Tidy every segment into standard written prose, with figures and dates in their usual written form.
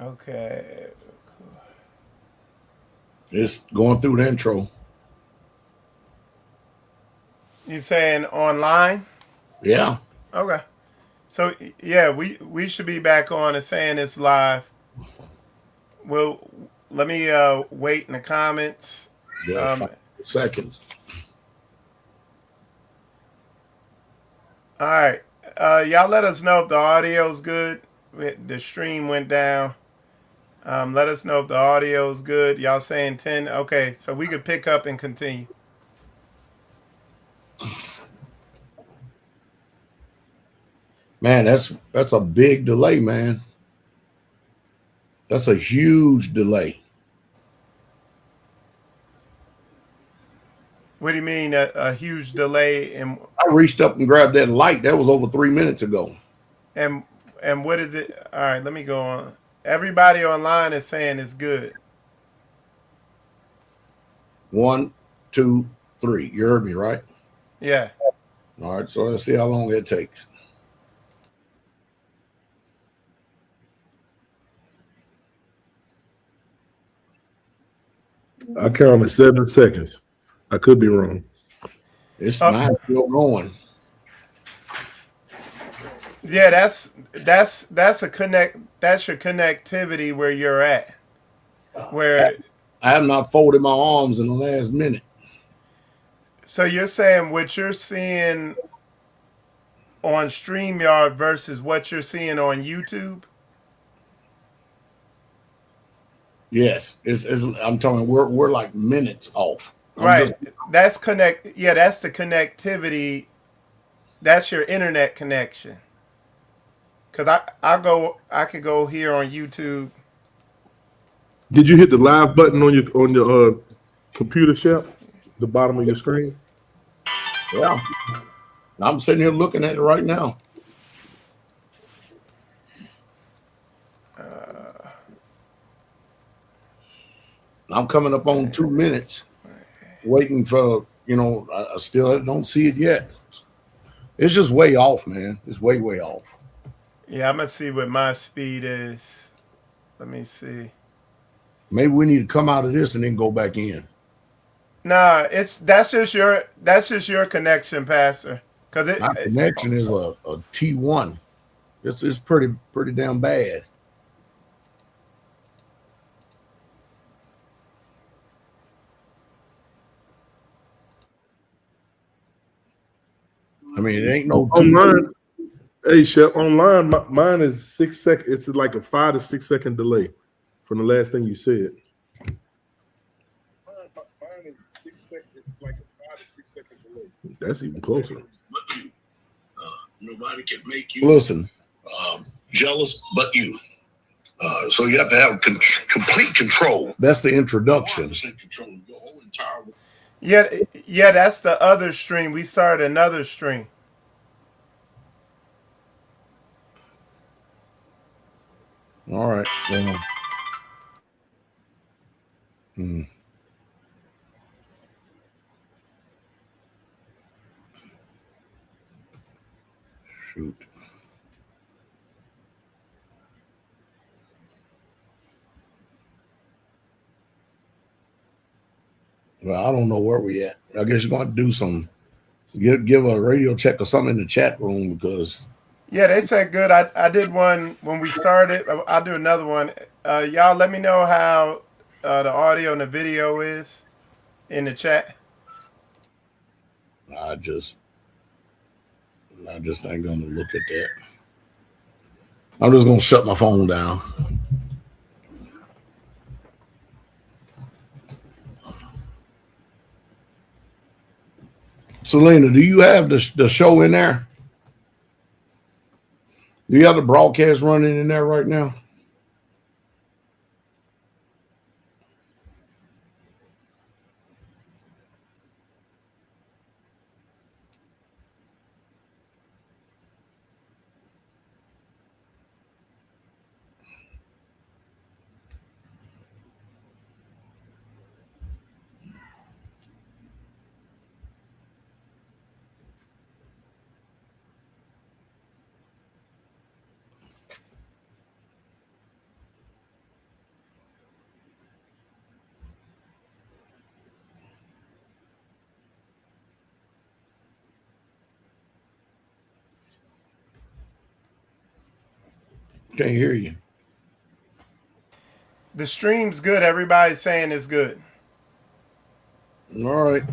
Okay. It's going through the intro. You saying online? Yeah. Okay. So yeah, we should be back on and saying it's live. Well, let me wait in the comments. Yeah. Um, 5 seconds. all right. Y'all let us know if the audio's good. The stream went down. Let us know if the audio's good. Y'all saying 10. Okay, so we could pick up and continue. Man, that's a big delay, man. That's a huge delay. What do you mean a huge delay I reached up and grabbed that light. That was over 3 minutes ago. and and what is it? All right, let me go on. Everybody online is saying it's good. One, two, three. You heard me, right? Yeah. All right. So let's see how long it takes. I counted 7 seconds. I could be wrong. It's Oh, mine still going. yeah, that's a connect. That's your connectivity where you're at. Where I have not folded my arms in the last minute. so you're saying what you're seeing on StreamYard versus what you're seeing on YouTube? Yes, I'm telling you, we're like minutes off. I'm Right. just That's connect. Yeah, that's the connectivity. That's your internet connection. Cause I could go here on YouTube. Did you hit the live button on your computer, Shep? The bottom of your screen? yeah. I'm sitting here looking at it right now. I'm coming up on 2 minutes, waiting for I still don't see it yet. It's just way off, man. It's way off. Yeah, I'm gonna see what my speed is. Let me see. Maybe we need to come out of this and then go back in. Nah, it's that's just your connection, Pastor. Cause My connection is a T1. It's pretty damn bad. I mean, it ain't no two. Online, hey, Shep, online, mine is 6 seconds. It's like a 5 to 6 second delay from the last thing you said. Mine is 6 seconds. It's like a 5 to 6 second delay. That's even closer. But you. Nobody can make you listen jealous but you. So you have to have complete control. That's the introduction. Control of your whole entire. yeah, that's the other stream. We started another stream. All right. Hmm. Shoot. Well, I don't know where we at. I guess you're going to do some give a radio check or something in the chat room because Yeah, they said good. I did one when we started. I'll do another one. Y'all let me know how the audio and the video is in the chat. I just ain't gonna look at that. I'm just gonna shut my phone down. Selena, do you have the show in there? Do you have the broadcast running in there right now? Can't hear you. The stream's good. Everybody's saying it's good. All right.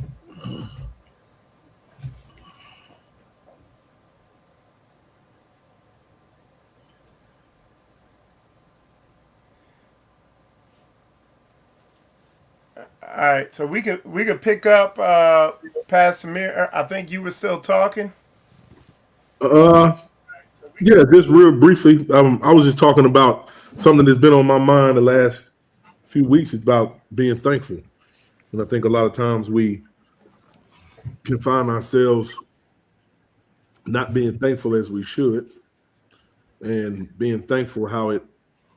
All right, so we could pick up Pastor Samir. I think you were still talking. Yeah, just real briefly. I was just talking about something that's been on my mind the last few weeks about being thankful. And I think a lot of times we can find ourselves not being thankful as we should, and being thankful how it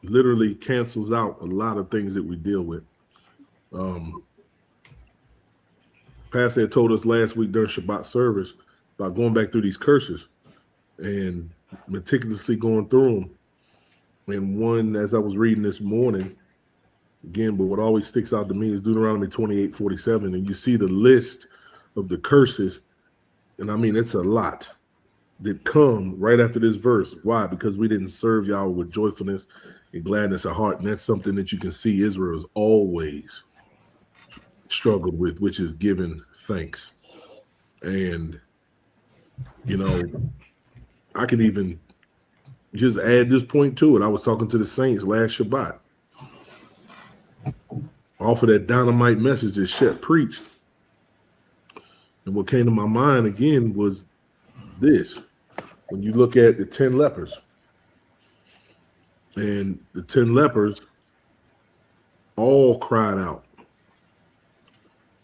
literally cancels out a lot of things that we deal with. Pastor had told us last week during Shabbat service about going back through these curses and meticulously going through them. And one, as I was reading this morning, again, but what always sticks out to me is Deuteronomy 28:47. And you see the list of the curses. And I mean, it's a lot that come right after this verse. Why? Because we didn't serve y'all with joyfulness and gladness of heart. And that's something that you can see Israel has always struggled with, which is giving thanks. And, you know, I can even just add this point to it. I was talking to the saints last Shabbat off of that dynamite message that Shep preached. And what came to my mind again was this. When you look at the 10 lepers, and the 10 lepers all cried out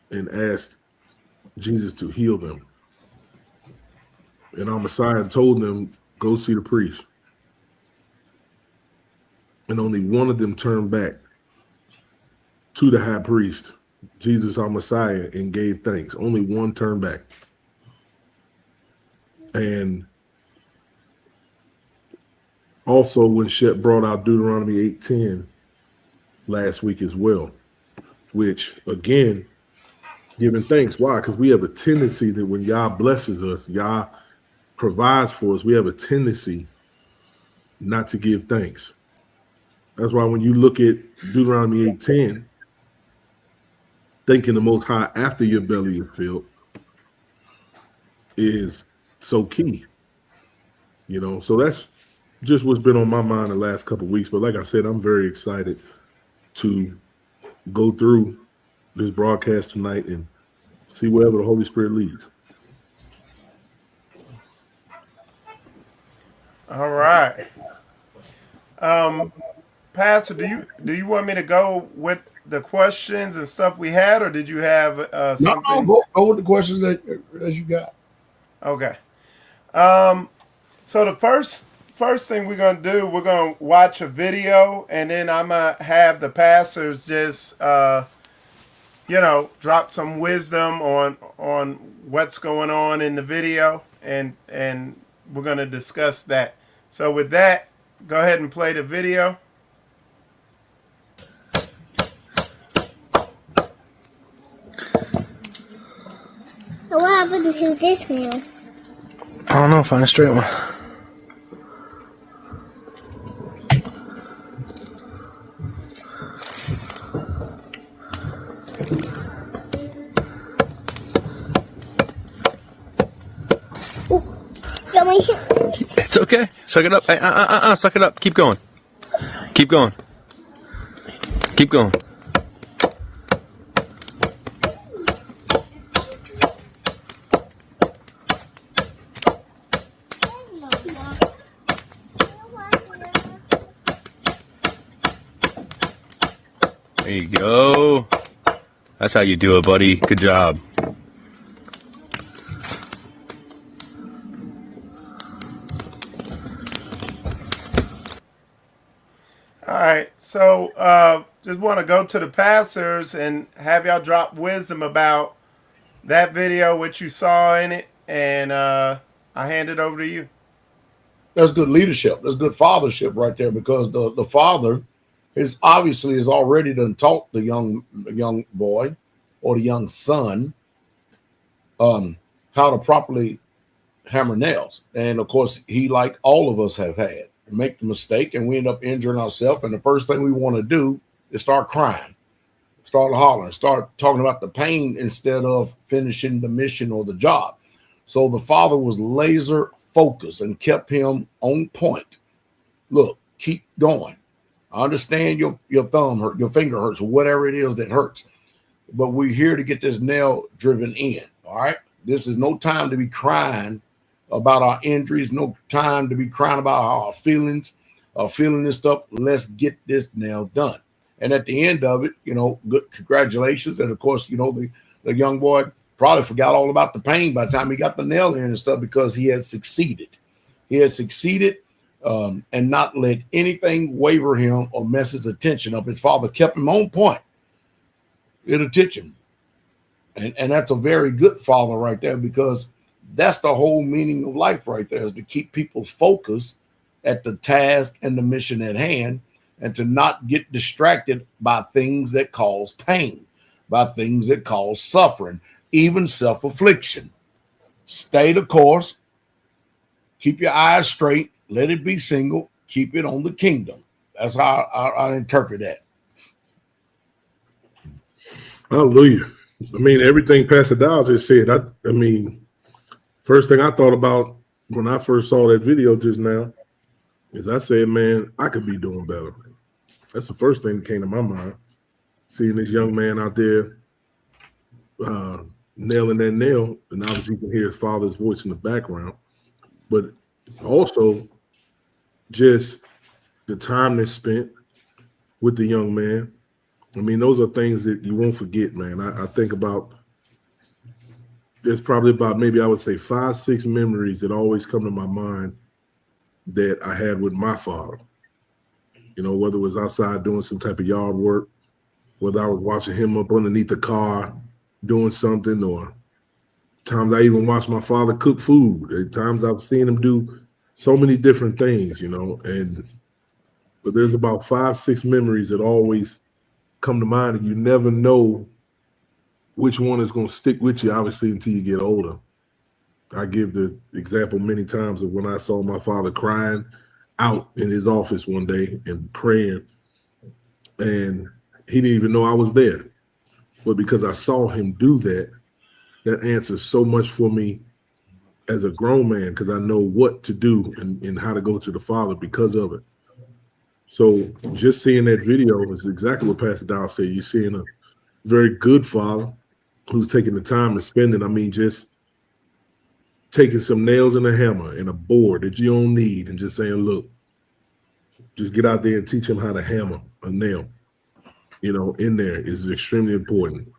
and asked Jesus to heal them. And our Messiah told them, go see the priest. And only one of them turned back to the high priest, Jesus, our Messiah, and gave thanks. Only one turned back. And also when Shep brought out Deuteronomy 8:10 last week as well, which again, giving thanks. Why? Because we have a tendency that when Yah blesses us, Yah provides for us, we have a tendency not to give thanks. That's why when you look at Deuteronomy 8:10, thanking the Most High after your belly is filled is so key. You know, so that's just what's been on my mind the last couple of weeks. But like I said, I'm very excited to go through this broadcast tonight and see wherever the Holy Spirit leads. All right. Pastor, do you want me to go with the questions and stuff we had, or did you have something? No, go with the questions that you got. Okay. So the first thing we're gonna do, we're gonna watch a video, and then I'm gonna have the pastors just drop some wisdom on what's going on in the video, and we're gonna discuss that. So with that, go ahead and play the video. So what happened to this meal? I don't know. Find a straight one. It's okay. Suck it up. Hey, suck it up. Keep going. Keep going. Keep going. There you go. That's how you do it, buddy. Good job. All right, so just want to go to the pastors and have y'all drop wisdom about that video, what you saw in it, and I hand it over to you. That's good leadership. That's good fathership right there, because the father is obviously already done taught the young boy or the young son how to properly hammer nails. And of course, he, like all of us have had, make the mistake, and we end up injuring ourselves. And the first thing we want to do is start crying, start hollering, start talking about the pain instead of finishing the mission or the job. So the father was laser focused and kept him on point. Look, keep going. I understand your thumb hurt, your finger hurts, or whatever it is that hurts. But we're here to get this nail driven in. All right. This is no time to be crying about our injuries, no time to be crying about our feelings, feeling this stuff. Let's get this nail done. And at the end of it, good congratulations. And of course, the young boy probably forgot all about the pain by the time he got the nail in and stuff, because he has succeeded. He has succeeded and not let anything waver him or mess his attention up. His father kept him on point. It'll teach him. And that's a very good father right there, because that's the whole meaning of life right there, is to keep people focused at the task and the mission at hand, and to not get distracted by things that cause pain, by things that cause suffering, even self-affliction. Stay the course. Keep your eyes straight. Let it be single. Keep it on the kingdom. That's how I interpret that. Hallelujah. I mean, everything Pastor Dow just said. I mean, first thing I thought about when I first saw that video just now is I said, man, I could be doing better. That's the first thing that came to my mind. Seeing this young man out there nailing that nail, and obviously you can hear his father's voice in the background, but also just the time that's spent with the young man. I mean, those are things that you won't forget, man. I think about, there's probably about maybe I would say 5-6 memories that always come to my mind that I had with my father. Whether it was outside doing some type of yard work, whether I was watching him up underneath the car doing something, or times I even watched my father cook food. At times I've seen him do so many different things, but there's about 5-6 memories that always come to mind, and you never know which one is going to stick with you, obviously, until you get older. I give the example many times of when I saw my father crying out in his office one day and praying, and he didn't even know I was there. But because I saw him do that, that answers so much for me as a grown man, because I know what to do and how to go to the Father because of it. So just seeing that video is exactly what Pastor Dow said. You're seeing a very good father who's taking the time to spend it. I mean, just taking some nails and a hammer and a board that you don't need and just saying, look, just get out there and teach him how to hammer a nail, in there is extremely important.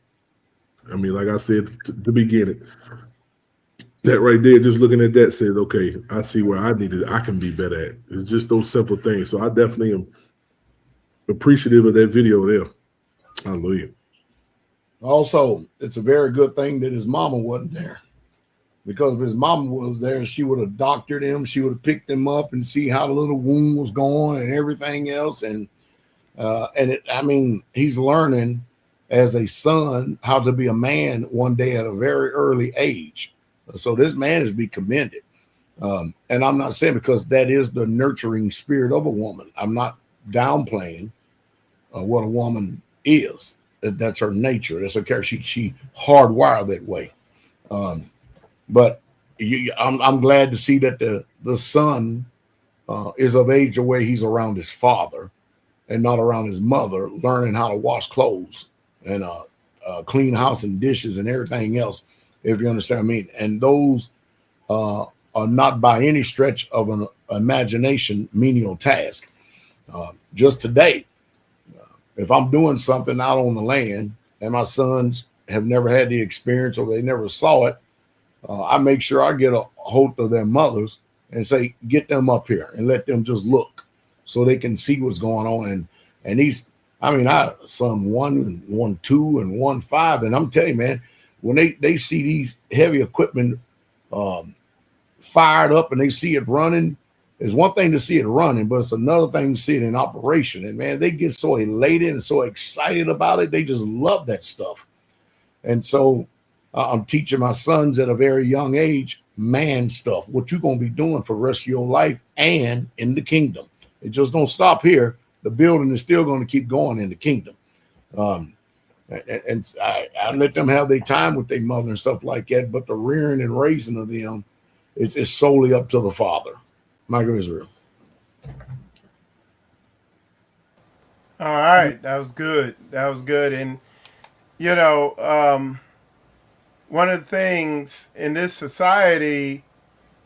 I mean, like I said at the beginning, that right there, just looking at that said, okay, I see where I can be better at. It's just those simple things. So I definitely am appreciative of that video there. Hallelujah. Also, it's a very good thing that his mama wasn't there, because if his mama was there, she would have doctored him. She would have picked him up and see how the little wound was going and everything else. And he's learning as a son how to be a man one day at a very early age. So this man is to be commended. And I'm not saying, because that is the nurturing spirit of a woman. I'm not downplaying what a woman is. That's her nature. That's her character. She hardwired that way. But I'm glad to see that the son is of age where he's around his father and not around his mother, learning how to wash clothes and clean house and dishes and everything else, if you understand what I mean. And those are not by any stretch of an imagination menial task. Just today, if I'm doing something out on the land and my sons have never had the experience or they never saw it, I make sure I get a hold of their mothers and say, get them up here and let them just look so they can see what's going on. And I son 1 and 1, 2 and 1, 5. And I'm telling you, man, when they see these heavy equipment fired up and they see it running, it's one thing to see it running, but it's another thing to see it in operation. And man, they get so elated and so excited about it. They just love that stuff. And so I'm teaching my sons at a very young age, man stuff, what you're going to be doing for the rest of your life and in the kingdom. It just don't stop here. The building is still going to keep going in the kingdom. And I let them have their time with their mother and stuff like that, but the rearing and raising of them is solely up to the father. Michael Israel. All right, that was good. That was good. And you know, one of the things in this society,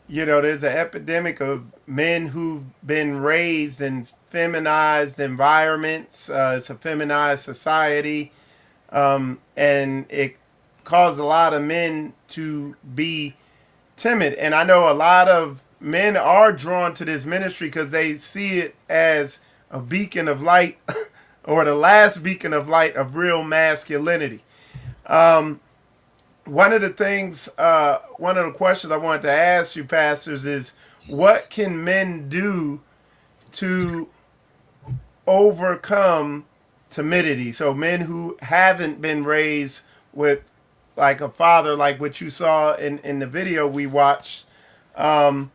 you know, there's an epidemic of men who've been raised in feminized environments. It's a feminized society, and it caused a lot of men to be timid. And I know a lot of men are drawn to this ministry because they see it as a beacon of light or the last beacon of light of real masculinity. One of the things, one of the questions I wanted to ask you, pastors, is what can men do to overcome timidity? So men who haven't been raised with like a father, like what you saw in the video we watched. And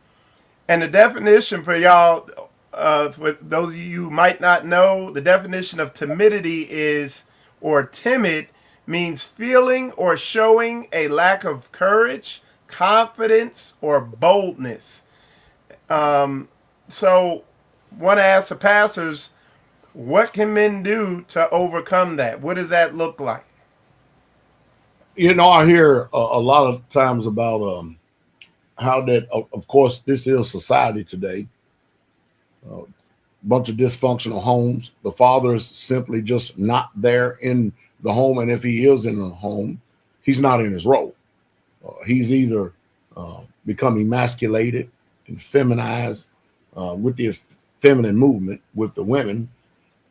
the definition for y'all, for those of you who might not know, the definition of timidity is, or timid, means feeling or showing a lack of courage, confidence, or boldness. So want to ask the pastors, what can men do to overcome that? What does that look like? You know, I hear a lot of times about how that, of course, this is society today. Bunch of dysfunctional homes. The father is simply just not there in the home, and if he is in the home, he's not in his role. He's either become emasculated and feminized with the feminine movement with the women,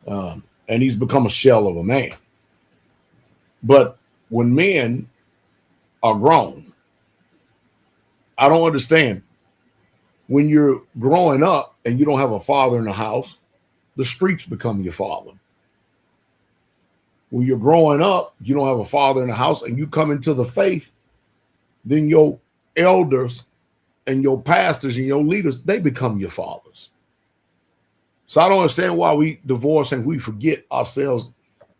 and he's become a shell of a man. But when men are grown, I don't understand. When you're growing up and you don't have a father in the house, the streets become your father. When you're growing up, you don't have a father in the house and you come into the faith, then your elders and your pastors and your leaders, they become your fathers. So I don't understand why we divorce and we forget ourselves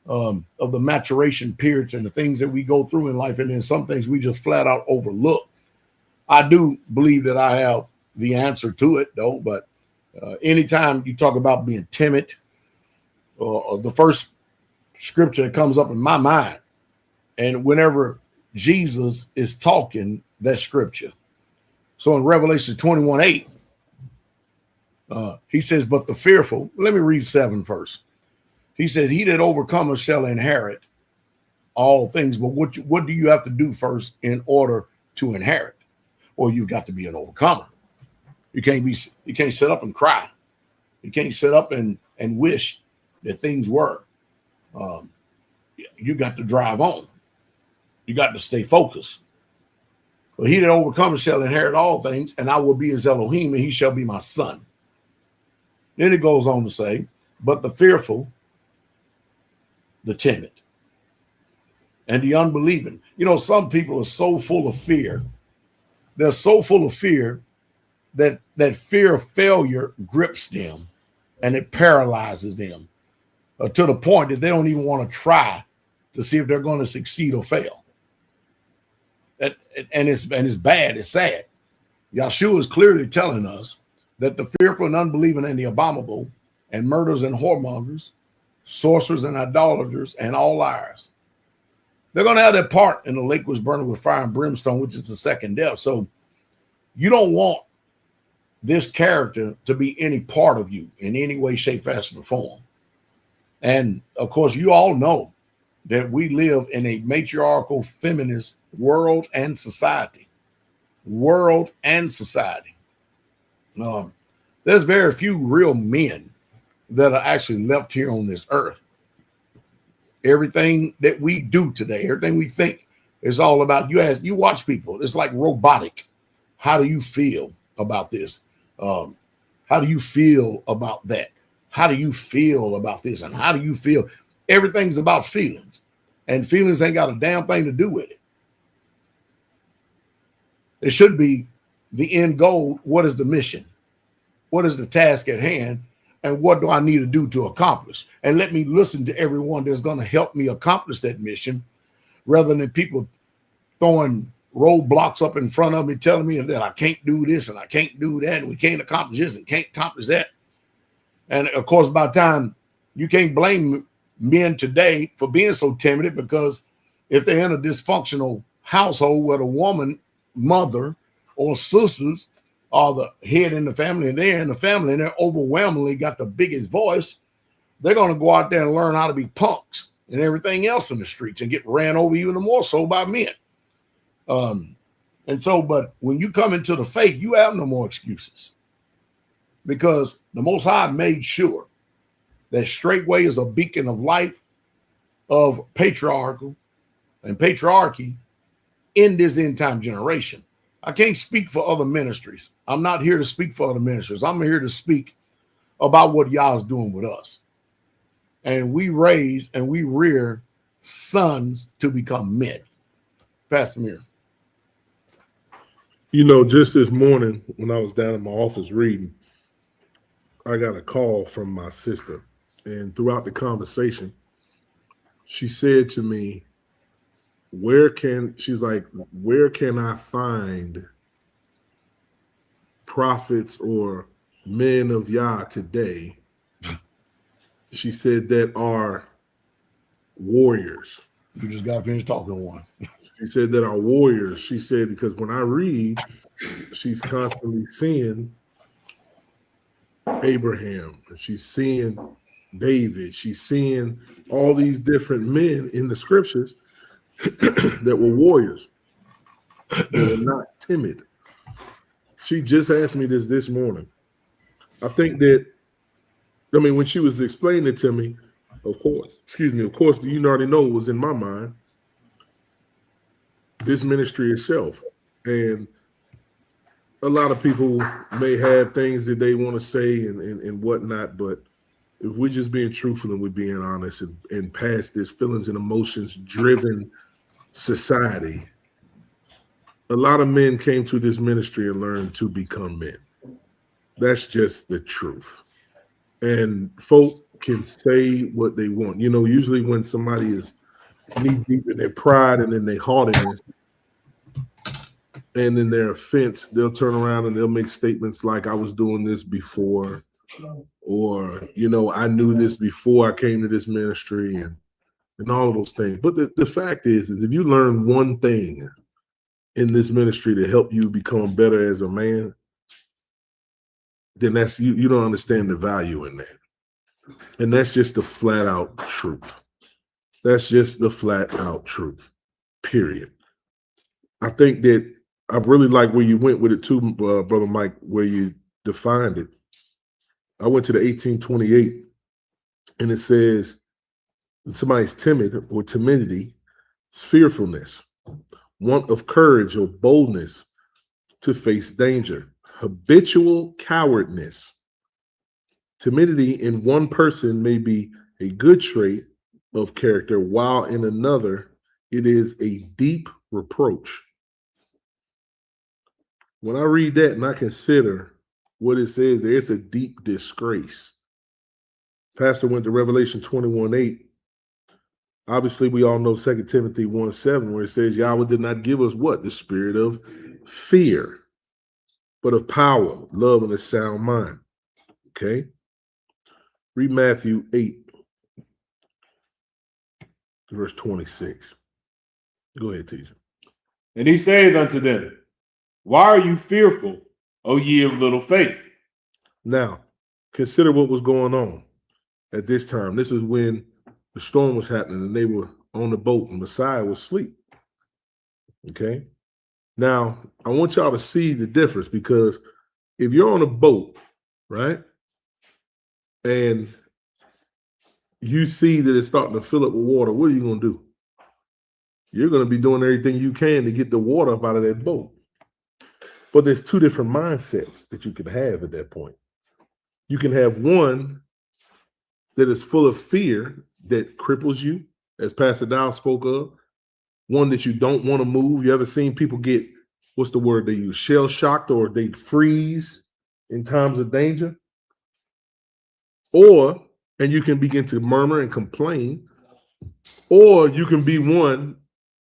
of the maturation periods and the things that we go through in life. And then some things we just flat out overlook. I do believe that I have the answer to it, though. But anytime you talk about being timid, the first scripture that comes up in my mind, and whenever Jesus is talking, that scripture. So in Revelation 21:8, he says, but the fearful, let me read 7 first. He said, he that overcometh shall inherit all things. But what do you have to do first in order to inherit? Well, you've got to be an overcomer. You can't sit up and cry. You can't sit up and wish that things were. You got to drive on. You got to stay focused. But he that overcometh shall inherit all things, and I will be his Elohim, and he shall be my son. Then it goes on to say, but the fearful, the timid, and the unbelieving. You know, some people are so full of fear. They're so full of fear that fear of failure grips them and it paralyzes them to the point that they don't even want to try to see if they're going to succeed or fail. And it's bad. It's sad. Yahshua is clearly telling us that the fearful and unbelieving and the abominable and murderers and whoremongers, sorcerers and idolaters and all liars, they're going to have their part in the lake which burning with fire and brimstone, which is the second death. So you don't want this character to be any part of you in any way, shape, fashion, or form. And of course, you all know that we live in a matriarchal feminist world and society. There's very few real men that are actually left here on this earth. Everything that we do today, everything we think is all about, you watch people, it's like robotic. How do you feel about this? How do you feel about that? How do you feel about this? And how do you feel? Everything's about feelings, and feelings ain't got a damn thing to do with it. It should be the end goal. What is the mission? What is the task at hand? And what do I need to do to accomplish? And let me listen to everyone that's going to help me accomplish that mission, rather than people throwing roadblocks up in front of me, telling me that I can't do this and I can't do that, and we can't accomplish this and can't accomplish that. And of course, by the time, you can't blame men today for being so timid, because if they're in a dysfunctional household where the woman, mother, or sisters are the head in the family, and they're in the family and they're overwhelmingly got the biggest voice, they're going to go out there and learn how to be punks and everything else in the streets and get ran over even more so by men. And so, but when you come into the faith, you have no more excuses, because the Most High made sure that straightway is a beacon of life, of patriarchal and patriarchy in this end time generation. I can't speak for other ministries. I'm not here to speak for other ministries. I'm here to speak about what y'all's doing with us. And we raise and we rear sons to become men. Pastor Mir. You know, just this morning when I was down in my office reading, I got a call from my sister. And throughout the conversation, she said to me, where can I find prophets or men of Yah today? She said that are warriors. You just got finished talking to one. She said that are warriors. She said, because when I read, she's constantly seeing Abraham, she's seeing David, she's seeing all these different men in the scriptures that were warriors, that were not timid. She just asked me this morning. I think that, I mean, when she was explaining it to me, of course, you already know what was in my mind, this ministry itself. And a lot of people may have things that they want to say and whatnot, but if we're just being truthful and we're being honest and past this feelings and emotions driven society, a lot of men came to this ministry and learned to become men. That's just the truth. And folk can say what they want. You know, usually when somebody is knee deep in their pride and in their haughtiness and in their offense, they'll turn around and they'll make statements like, I was doing this before, or, you know, I knew this before I came to this ministry, and all of those things. But the fact is if you learn one thing in this ministry to help you become better as a man, then that's you don't understand the value in that. And that's just the flat out truth. That's just the flat out truth, period. I think that I really like where you went with it too, Brother Mike, where you defined it. I went to the 1828 and it says somebody's timid or timidity, it's fearfulness, want of courage or boldness to face danger, habitual cowardness. Timidity in one person may be a good trait of character, while in another it is a deep reproach. When I read that and I consider what it says, there's a deep disgrace. Pastor went to Revelation 21:8. Obviously, we all know 2 Timothy 1:7, where it says Yahweh did not give us what? The spirit of fear, but of power, love, and a sound mind. Okay? Read Matthew 8, verse 26. Go ahead, teacher. And he saith unto them, why are you fearful, O ye of little faith? Now, consider what was going on at this time. This is when the storm was happening and they were on the boat and Messiah was asleep. Okay? Now, I want y'all to see the difference, because if you're on a boat, right, and you see that it's starting to fill up with water, what are you going to do? You're going to be doing everything you can to get the water up out of that boat. But there's two different mindsets that you can have at that point. You can have one that is full of fear that cripples you, as Pastor Dow spoke of, one that you don't want to move. You ever seen people get what's the word they use? Shell shocked, or they freeze in times of danger. And you can begin to murmur and complain, or you can be one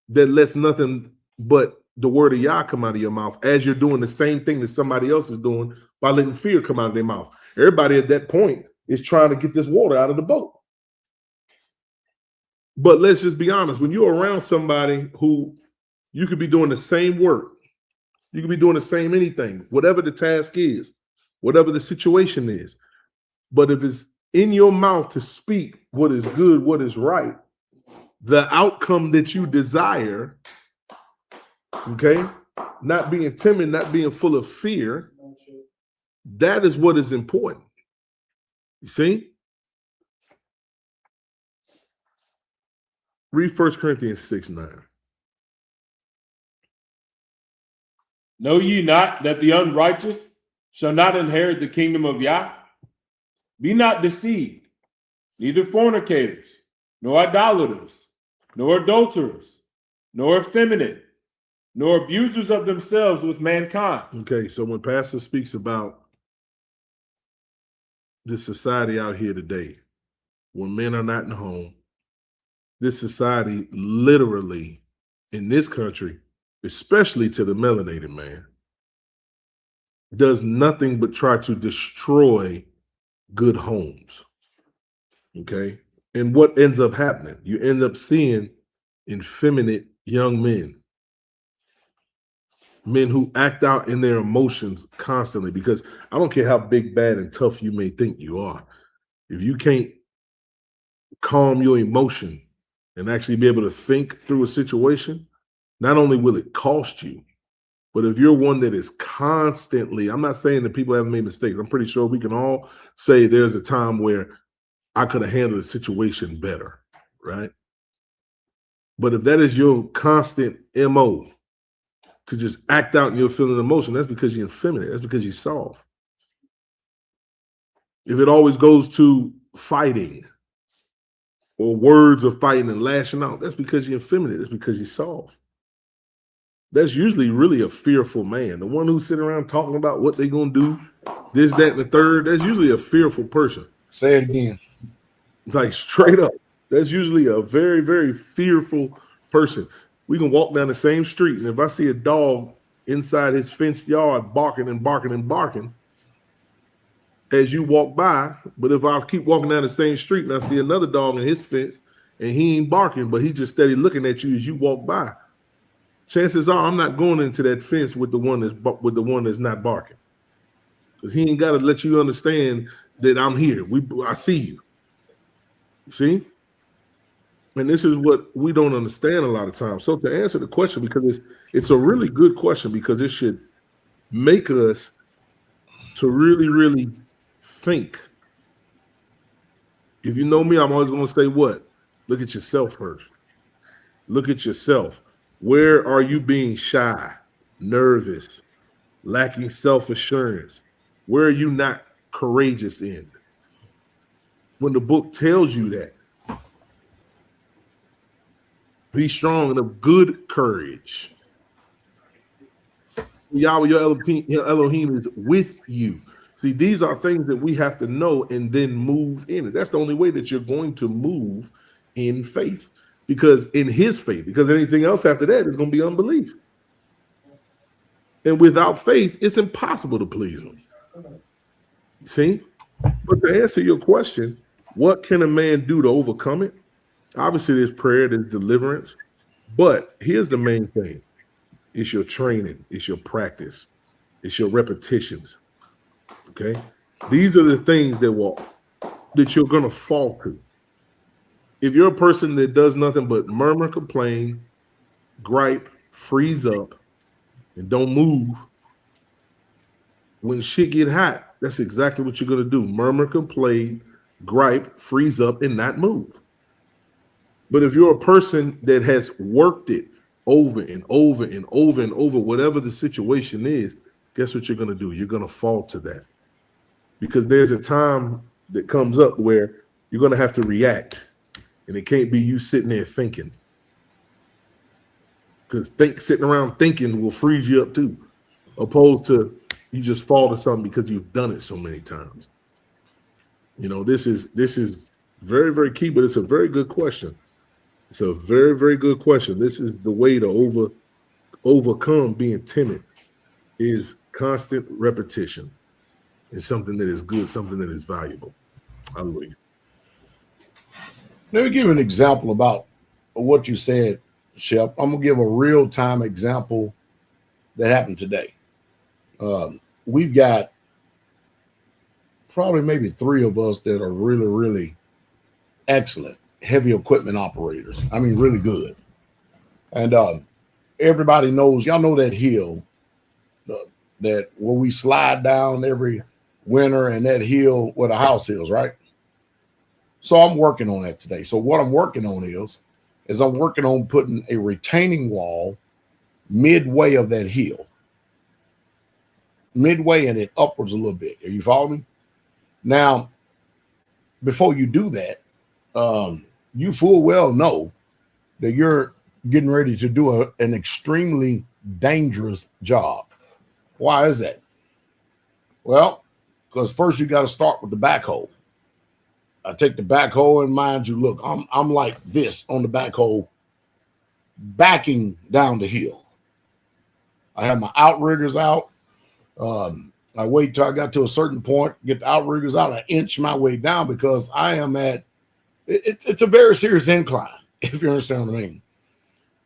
that lets nothing but the word of Yah come out of your mouth as you're doing the same thing that somebody else is doing by letting fear come out of their mouth. Everybody at that point is trying to get this water out of the boat. But let's just be honest. When you're around somebody who you could be doing the same work, you could be doing the same anything, whatever the task is, whatever the situation is. But if it's in your mouth to speak what is good, what is right, the outcome that you desire, okay, not being timid, not being full of fear, that is what is important. You see? Read 1 Corinthians 6:9. Know ye not that the unrighteous shall not inherit the kingdom of Yah? Be not deceived, neither fornicators, nor idolaters, nor adulterers, nor effeminate, nor abusers of themselves with mankind. Okay, so when Pastor speaks about the society out here today, when men are not in the home, this society literally in this country, especially to the melanated man, does nothing but try to destroy good homes. Okay? And what ends up happening? You end up seeing effeminate young men who act out in their emotions constantly, because I don't care how big, bad, and tough you may think you are. If you can't calm your emotion and actually be able to think through a situation, not only will it cost you, but if you're one that is constantly, I'm not saying that people haven't made mistakes. I'm pretty sure we can all say there's a time where I could have handled the situation better, right? But if that is your constant MO, to just act out your feeling emotion, that's because you're effeminate. That's because you're soft. If it always goes to fighting or words of fighting and lashing out, that's because you're effeminate. That's because you're soft. That's usually really a fearful man. The one who's sitting around talking about what they're going to do, this, that, and the third, that's usually a fearful person. Say it again. Like straight up. That's usually a very, very fearful person. We can walk down the same street, and if I see a dog inside his fenced yard barking and barking and barking as you walk by, but if I keep walking down the same street and I see another dog in his fence and he ain't barking, but he just steady looking at you as you walk by, chances are I'm not going into that fence with the one that's not barking, because he ain't got to let you understand that I'm here. I see you. See? And this is what we don't understand a lot of times. So to answer the question, because it's a really good question, because it should make us to really, really think. If you know me, I'm always going to say what? Look at yourself first. Look at yourself. Where are you being shy, nervous, lacking self-assurance? Where are you not courageous in? When the book tells you that, be strong and of good courage. Yahweh, your Elohim is with you. See, these are things that we have to know and then move in it. That's the only way that you're going to move in faith, because in his faith, because anything else after that is going to be unbelief. And without faith, it's impossible to please him. See? But to answer your question, what can a man do to overcome it? Obviously, there's prayer, there's deliverance, but here's the main thing. It's your training, it's your practice, it's your repetitions, okay? These are the things that you're going to fall to. If you're a person that does nothing but murmur, complain, gripe, freeze up, and don't move, when shit get hot, that's exactly what you're going to do. Murmur, complain, gripe, freeze up, and not move. But if you're a person that has worked it over and over and over and over, whatever the situation is, guess what you're going to do? You're going to fall to that. Because there's a time that comes up where you're going to have to react. And it can't be you sitting there thinking. because sitting around thinking will freeze you up too, opposed to you just fall to something because you've done it so many times. You know, this is very, very key, but it's a very good question. It's a very, very good question. This is the way to overcome being timid, is constant repetition. It's something that is good, something that is valuable. Hallelujah. Let me give you an example about what you said, Shep. I'm going to give a real-time example that happened today. We've got probably maybe 3 of us that are really, really excellent heavy equipment operators. I mean, really good. And everybody knows, y'all know that hill that where we slide down every winter, and that hill where the house is, right? So I'm working on that today. So what I'm working on is I'm working on putting a retaining wall midway of that hill. Midway and then upwards a little bit. Are you following me? Now, before you do that, you full well know that you're getting ready to do an extremely dangerous job. Why is that? Well, because first you got to start with the backhoe. I take the backhoe, and mind you, look, I'm like this on the backhoe, backing down the hill. I have my outriggers out. I wait till I got to a certain point, get the outriggers out, I inch my way down because I am at it's a very serious incline, if you understand what I mean.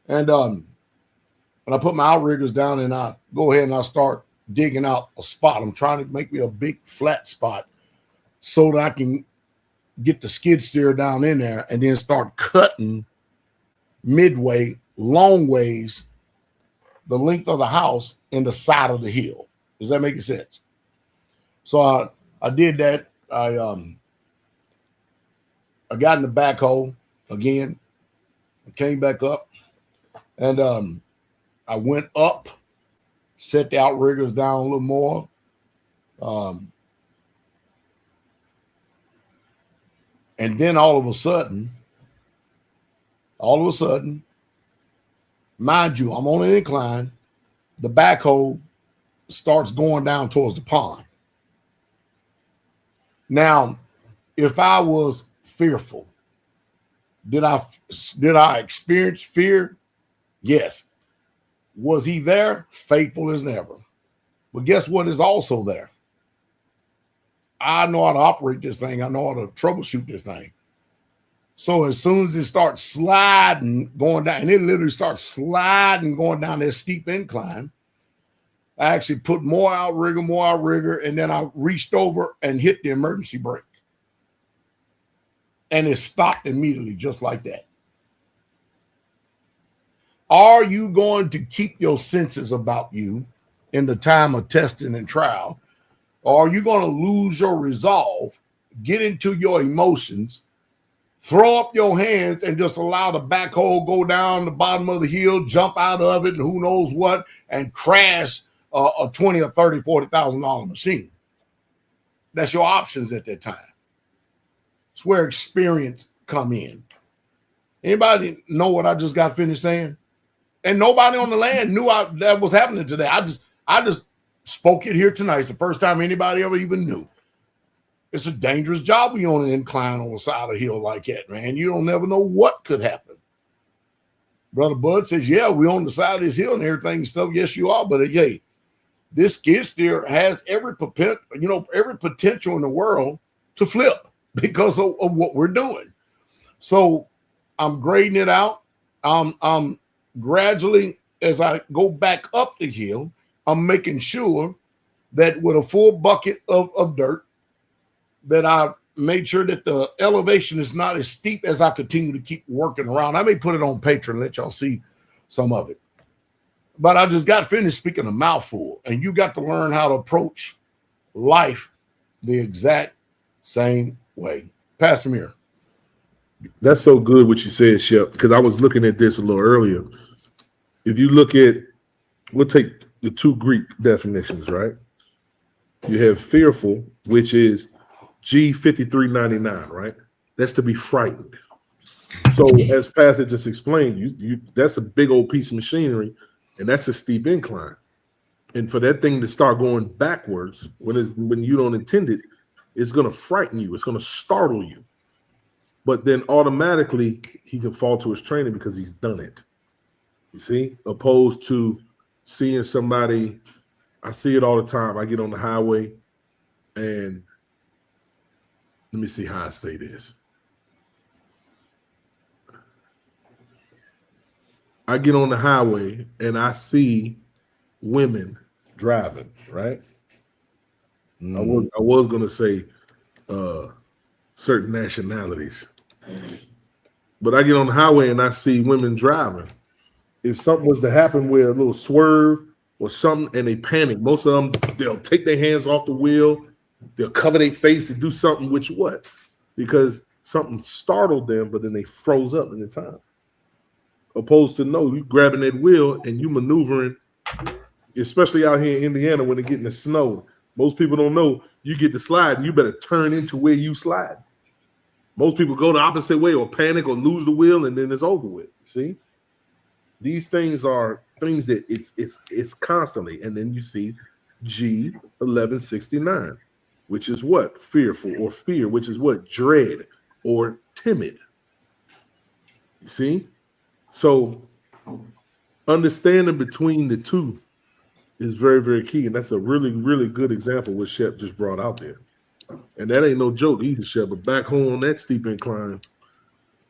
And when I put my outriggers down, and I go ahead and I start digging out a spot. I'm trying to make me a big flat spot so that I can get the skid steer down in there and then start cutting midway, long ways, the length of the house and the side of the hill. Does that make sense? So I did that. I got in the backhoe again. I came back up, and I went up, set the outriggers down a little more. And then all of a sudden, mind you, I'm on an incline. The backhoe starts going down towards the pond. Now, if I was fearful, did I experience fear? Yes. Was he there? Faithful as never. But guess what is also there? I know how to operate this thing. I know how to troubleshoot this thing. So as soon as it starts sliding, going down, and it literally starts sliding, going down this steep incline, I actually put more outrigger, and then I reached over and hit the emergency brake. And it stopped immediately, just like that. Are you going to keep your senses about you in the time of testing and trial? Or are you going to lose your resolve, get into your emotions, throw up your hands, and just allow the backhoe go down the bottom of the hill, jump out of it, and who knows what, and crash a $20,000 or $30,000, $40,000 machine? That's your options at that time. It's where experience come in. Anybody know what I just got finished saying? And nobody on the land knew that was happening today. I just spoke it here tonight. It's the first time anybody ever even knew. It's a dangerous job when you're on an incline on the side of a hill like that, man. You don't never know what could happen. Brother Bud says, yeah, we're on the side of this hill and everything and stuff. Yes, you are. But hey, this skid steer has every potential in the world to flip because of what we're doing. So I'm grading it out. I'm gradually, as I go back up the hill, I'm making sure that with a full bucket of dirt, that I made sure that the elevation is not as steep as I continue to keep working around. I may put it on Patreon and let y'all see some of it. But I just got finished speaking a mouthful, and you got to learn how to approach life the exact same way. Pastor Mir. That's so good what you said, Shep, because I was looking at this a little earlier. If you look at, we'll take the 2 Greek definitions, right? You have fearful, which is G5399, right? That's to be frightened. So as Pastor just explained, you that's a big old piece of machinery, and that's a steep incline. And for that thing to start going backwards when you don't intend it, it's going to frighten you. It's going to startle you. But then automatically he can fall to his training because he's done it. You see, opposed to seeing somebody. I see it all the time. I get on the highway, and let me see how I say this. I get on the highway and I see women driving, right? I was gonna say certain nationalities, but I get on the highway and I see women driving. If something was to happen with a little swerve or something and they panic, most of them, they'll take their hands off the wheel, they'll cover their face to do something, which what? Because something startled them, but then they froze up in the time. Opposed to no, you grabbing that wheel and you maneuvering, especially out here in Indiana when it get in the snow. Most people don't know you get to slide and you better turn into where you slide. Most people go the opposite way or panic or lose the wheel and then it's over with. See? These things are things that it's constantly. And then you see G1169, which is what? Fearful or fear, which is what? Dread or timid. You see? So understanding between the two is very, very key. And that's a really, really good example what Shep just brought out there. And that ain't no joke either, Shep. But back home on that steep incline,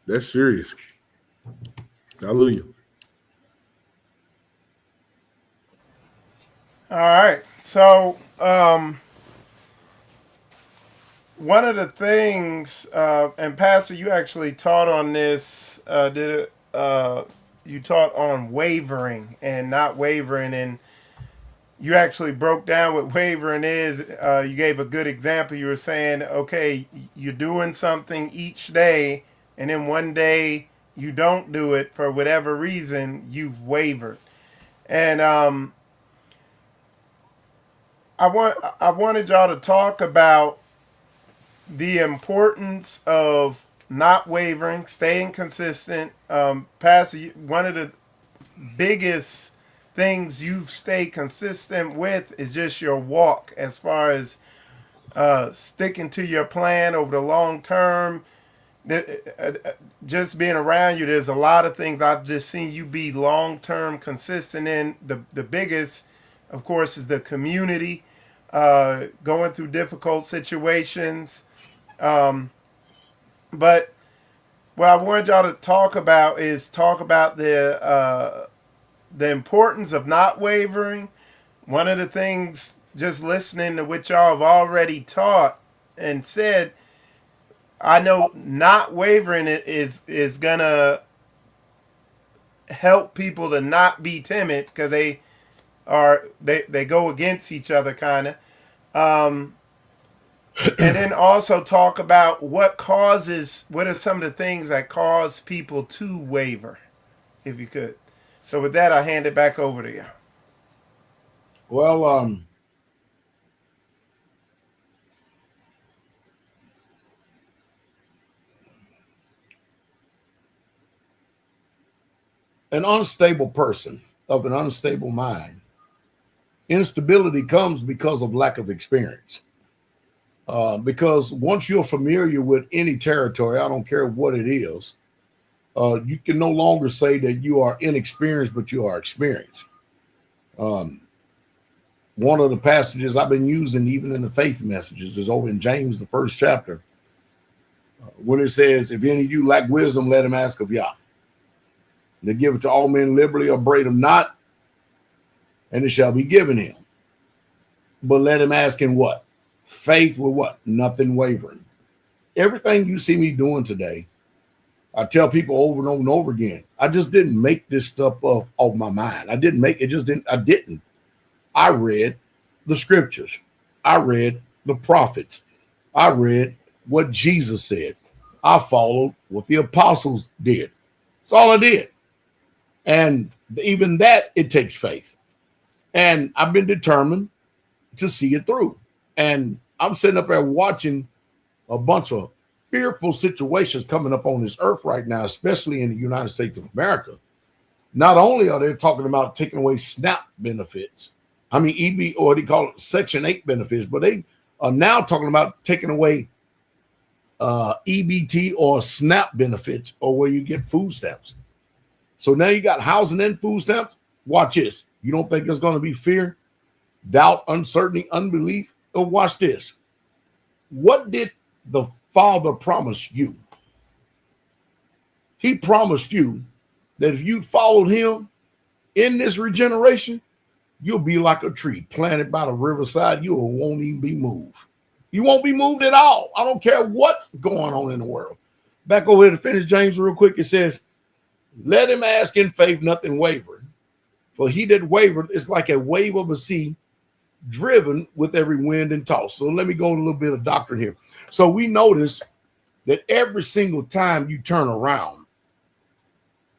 that's serious. Hallelujah. All right. So one of the things, and Pastor, you actually taught on this, you taught on wavering and not wavering, and you actually broke down what wavering is. You gave a good example. You were saying, okay, you're doing something each day, and then one day you don't do it for whatever reason, you've wavered. And I wanted y'all to talk about the importance of not wavering, staying consistent. Pastor, one of the biggest things you've stayed consistent with is just your walk, as far as sticking to your plan over the long term. Just being around you, there's a lot of things I've just seen you be long term consistent in. The biggest, of course, is the community, going through difficult situations. But what I wanted y'all to talk about is the importance of not wavering. One of the things, just listening to what y'all have already taught and said, I know not wavering is gonna help people to not be timid, because they go against each other kind of. And then also talk about what are some of the things that cause people to waver, if you could. So with that, I hand it back over to you. Well, an unstable person of an unstable mind, instability comes because of lack of experience. Because once you're familiar with any territory, I don't care what it is, you can no longer say that you are inexperienced, but you are experienced. One of the passages I've been using, even in the faith messages, is over in James, the 1st chapter, when it says, if any of you lack wisdom, let him ask of Yah. They give it to all men liberally, upbraid him not, and it shall be given him. But let him ask in what? Faith with what? Nothing wavering. Everything you see me doing today, I tell people over and over and over again, I just didn't make this stuff off my mind. I didn't. I read the scriptures. I read the prophets. I read what Jesus said. I followed what the apostles did. That's all I did. And even that, it takes faith. And I've been determined to see it through. And I'm sitting up there watching a bunch of fearful situations coming up on this earth right now, especially in the United States of America. Not only are they talking about taking away SNAP benefits, I mean EB, or they call it Section 8 benefits, but they are now talking about taking away EBT or SNAP benefits, or where you get food stamps. So now you got housing and food stamps. Watch this. You don't think there's going to be fear, doubt, uncertainty, unbelief? Oh, watch this. What did the Father promise you? He promised you that if you followed him in this regeneration, you'll be like a tree planted by the riverside. You won't even be moved. You won't be moved at all. I don't care what's going on in the world. Back over here to finish James real quick. It says, let him ask in faith, nothing wavering. For he that wavered is like a wave of a sea driven with every wind and toss. So let me go a little bit of doctrine here. So we notice that every single time you turn around,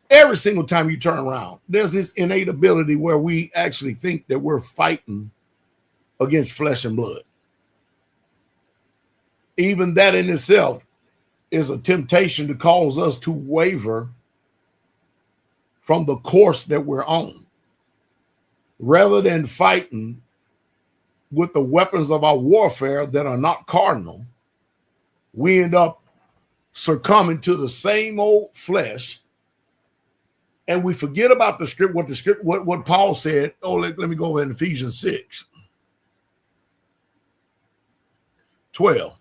there's this innate ability where we actually think that we're fighting against flesh and blood. Even that in itself is a temptation to cause us to waver from the course that we're on. Rather than fighting with the weapons of our warfare that are not carnal, we end up succumbing to the same old flesh, and we forget about the script, what Paul said. Oh, let me go over in Ephesians 6:12.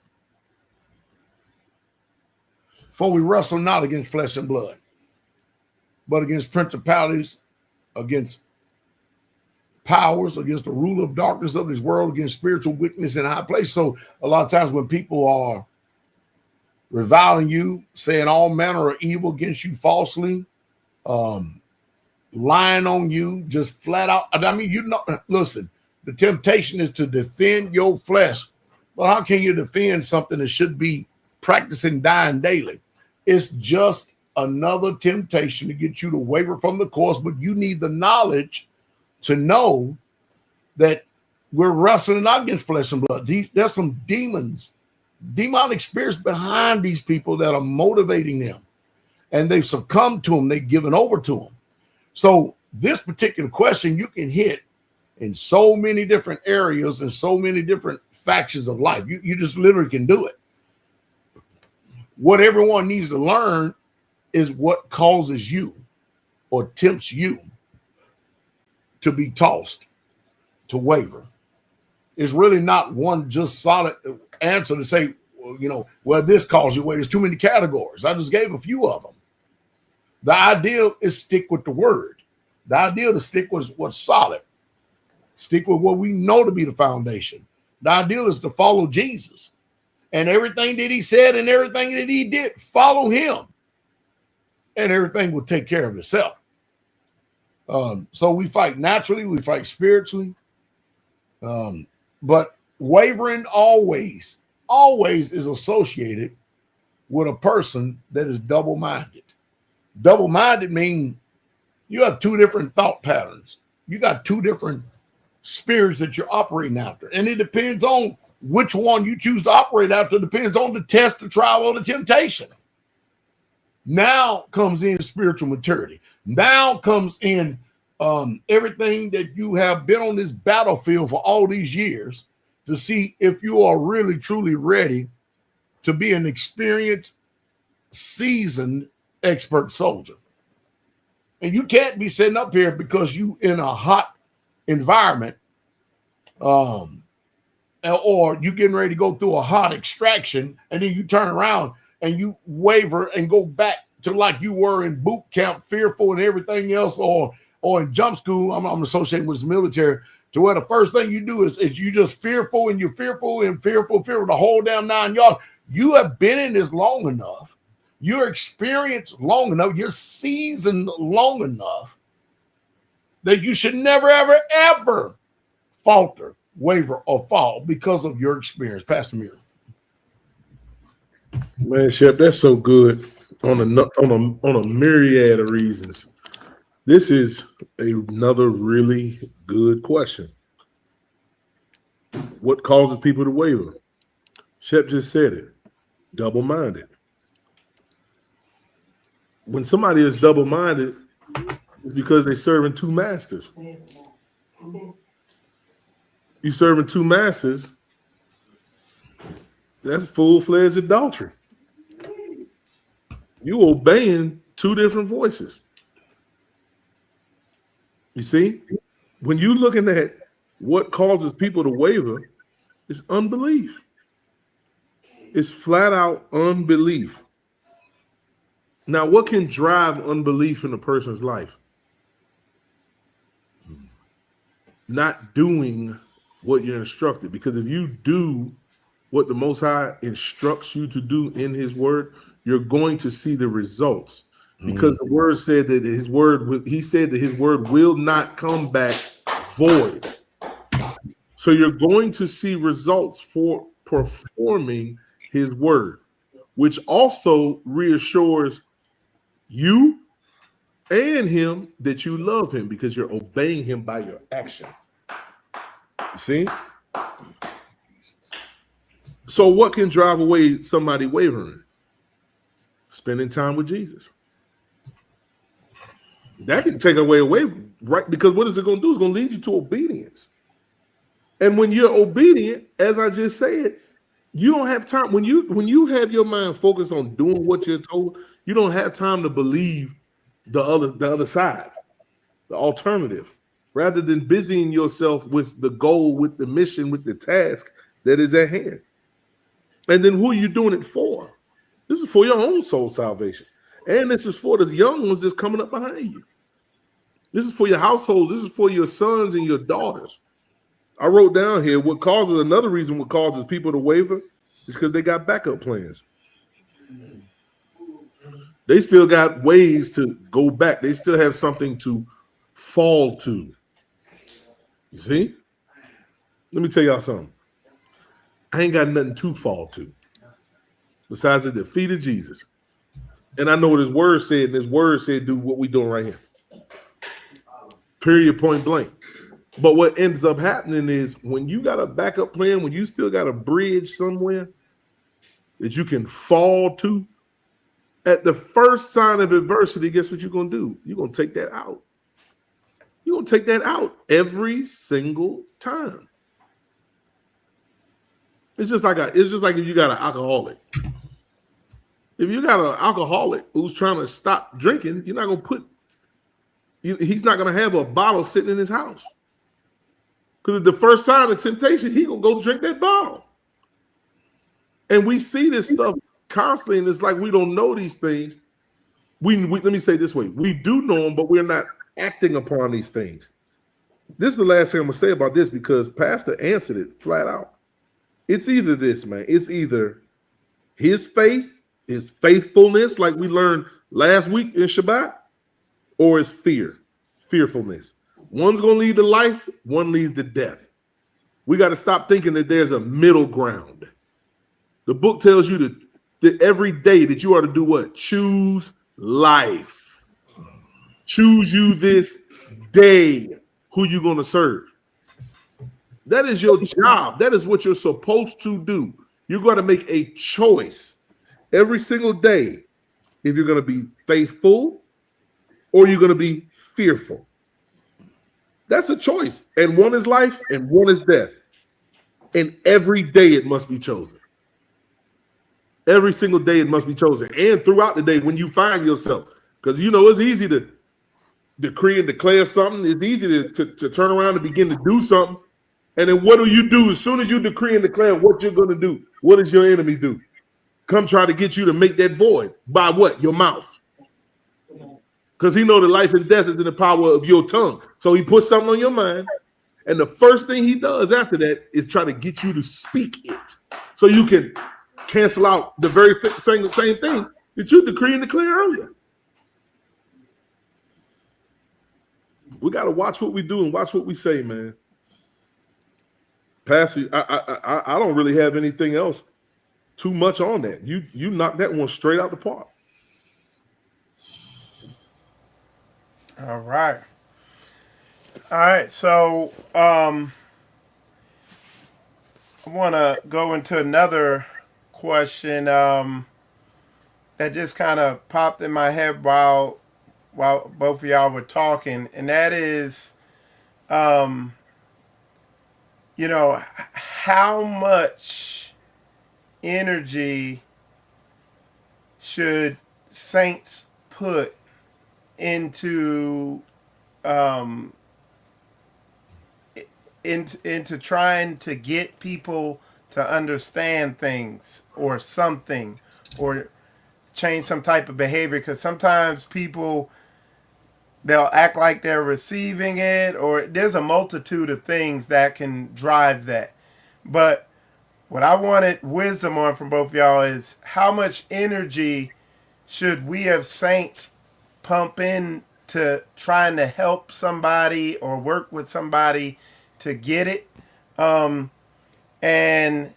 For we wrestle not against flesh and blood, but against principalities, against powers, against the ruler of darkness of this world, against spiritual wickedness in high places. So a lot of times when people are reviling you, saying all manner of evil against you falsely, lying on you, just flat out. I mean, listen, the temptation is to defend your flesh. But how can you defend something that should be practicing dying daily? It's just another temptation to get you to waver from the course, but you need the knowledge to know that we're wrestling not against flesh and blood. There's some demonic spirits behind these people that are motivating them, and they've succumbed to them. They've given over to them. So this particular question you can hit in so many different areas and so many different factions of life. You just literally can do it. What everyone needs to learn is what causes you or tempts you to be tossed, to waver. It's really not one just solid answer to say, well, this causes you waver. There's too many categories. I just gave a few of them. The ideal is stick with the word. The ideal is stick with what's solid. Stick with what we know to be the foundation. The ideal is to follow Jesus. And everything that he said and everything that he did, follow him. And everything will take care of itself. So we fight naturally, we fight spiritually. But wavering always is associated with a person that is double-minded. Double-minded means you have two different thought patterns. You got two different spirits that you're operating after. And it depends on which one you choose to operate after. It depends on the test, the trial, or the temptation. Now comes in spiritual maturity. Now comes in everything that you have been on this battlefield for all these years to see if you are really, truly ready to be an experienced, seasoned, expert soldier. And you can't be sitting up here because you in a hot environment or you getting ready to go through a hot extraction, and then you turn around and you waver and go back to like you were in boot camp, fearful and everything else, or in jump school. I'm associated with the military, to where the first thing you do is you just fearful and you're fearful the whole damn 9 yards. You have been in this long enough. You're experienced long enough. You're seasoned long enough that you should never, ever, ever falter, waver, or fall because of your experience. Pastor Muir. Man, Shep, that's so good on a myriad of reasons. This is another really good question. What causes people to waver? Shep just said it. Double-minded. When somebody is double-minded, it's because they're serving two masters. You serving two masters, that's full-fledged adultery. You obeying two different voices. You see, when you're looking at what causes people to waver, it's unbelief. It's flat out unbelief. Now, what can drive unbelief in a person's life? Not doing what you're instructed. Because if you do what the Most High instructs you to do in His Word, you're going to see the results. Because the Word said that His Word, He said that His Word will not come back void. So you're going to see results for performing His Word, which also reassures you and Him that you love Him because you're obeying Him by your action. You see? So what can drive away somebody wavering? Spending time with Jesus. That can take away, right? Because what is it going to do? It's going to lead you to obedience. And when you're obedient, as I just said, you don't have time. When you have your mind focused on doing what you're told, you don't have time to believe the other side, the alternative, rather than busying yourself with the goal, with the mission, with the task that is at hand. And then who are you doing it for? This is for your own soul salvation. And this is for the young ones that's coming up behind you. This is for your households. This is for your sons and your daughters. I wrote down here another reason what causes people to waver is because they got backup plans. They still got ways to go back. They still have something to fall to. You see? Let me tell y'all something. I ain't got nothing to fall to besides the defeat of Jesus. And I know what His Word said, and His Word said do what we doing right here. Period, point blank. But what ends up happening is when you got a backup plan, when you still got a bridge somewhere that you can fall to, at the first sign of adversity, guess what you're going to do? You're going to take that out. You're going to take that out every single time. It's just like if you got an alcoholic. If you got an alcoholic who's trying to stop drinking, you're not going to he's not going to have a bottle sitting in his house. Because at the first sign of temptation, he's going to go drink that bottle. And we see this stuff constantly, and it's like we don't know these things. We let me say it this way. We do know them, but we're not acting upon these things. This is the last thing I'm going to say about this because Pastor answered it flat out. It's either this, man. It's either his faith, his faithfulness, like we learned last week in Shabbat, or his fearfulness. One's going to lead to life, one leads to death. We got to stop thinking that there's a middle ground. The book tells you that every day that you are to do what? Choose life. Choose you this day who you're going to serve. That is your job. That is what you're supposed to do. You're going to make a choice every single day if you're going to be faithful or you're going to be fearful. That's a choice. And one is life and one is death. And every day it must be chosen. Every single day it must be chosen. And throughout the day when you find yourself, because it's easy to decree and declare something. It's easy to turn around and begin to do something. And then what do you do? As soon as you decree and declare what you're going to do, what does your enemy do? Come try to get you to make that void. By what? Your mouth. Because he know that life and death is in the power of your tongue. So he puts something on your mind. And the first thing he does after that is try to get you to speak it. So you can cancel out the very same thing that you decree and declare earlier. We got to watch what we do and watch what we say, man. Pastor, I don't really have anything else too much on that. You knocked that one straight out the park. All right. So I want to go into another question that just kind of popped in my head while both of y'all were talking, and that is, you know, how much energy should saints put into into trying to get people to understand things or something, or change some type of behavior? Because sometimes people, they'll act like they're receiving it, or there's a multitude of things that can drive that. But what I wanted wisdom on from both of y'all is, how much energy should we as saints pump in to trying to help somebody or work with somebody to get it? And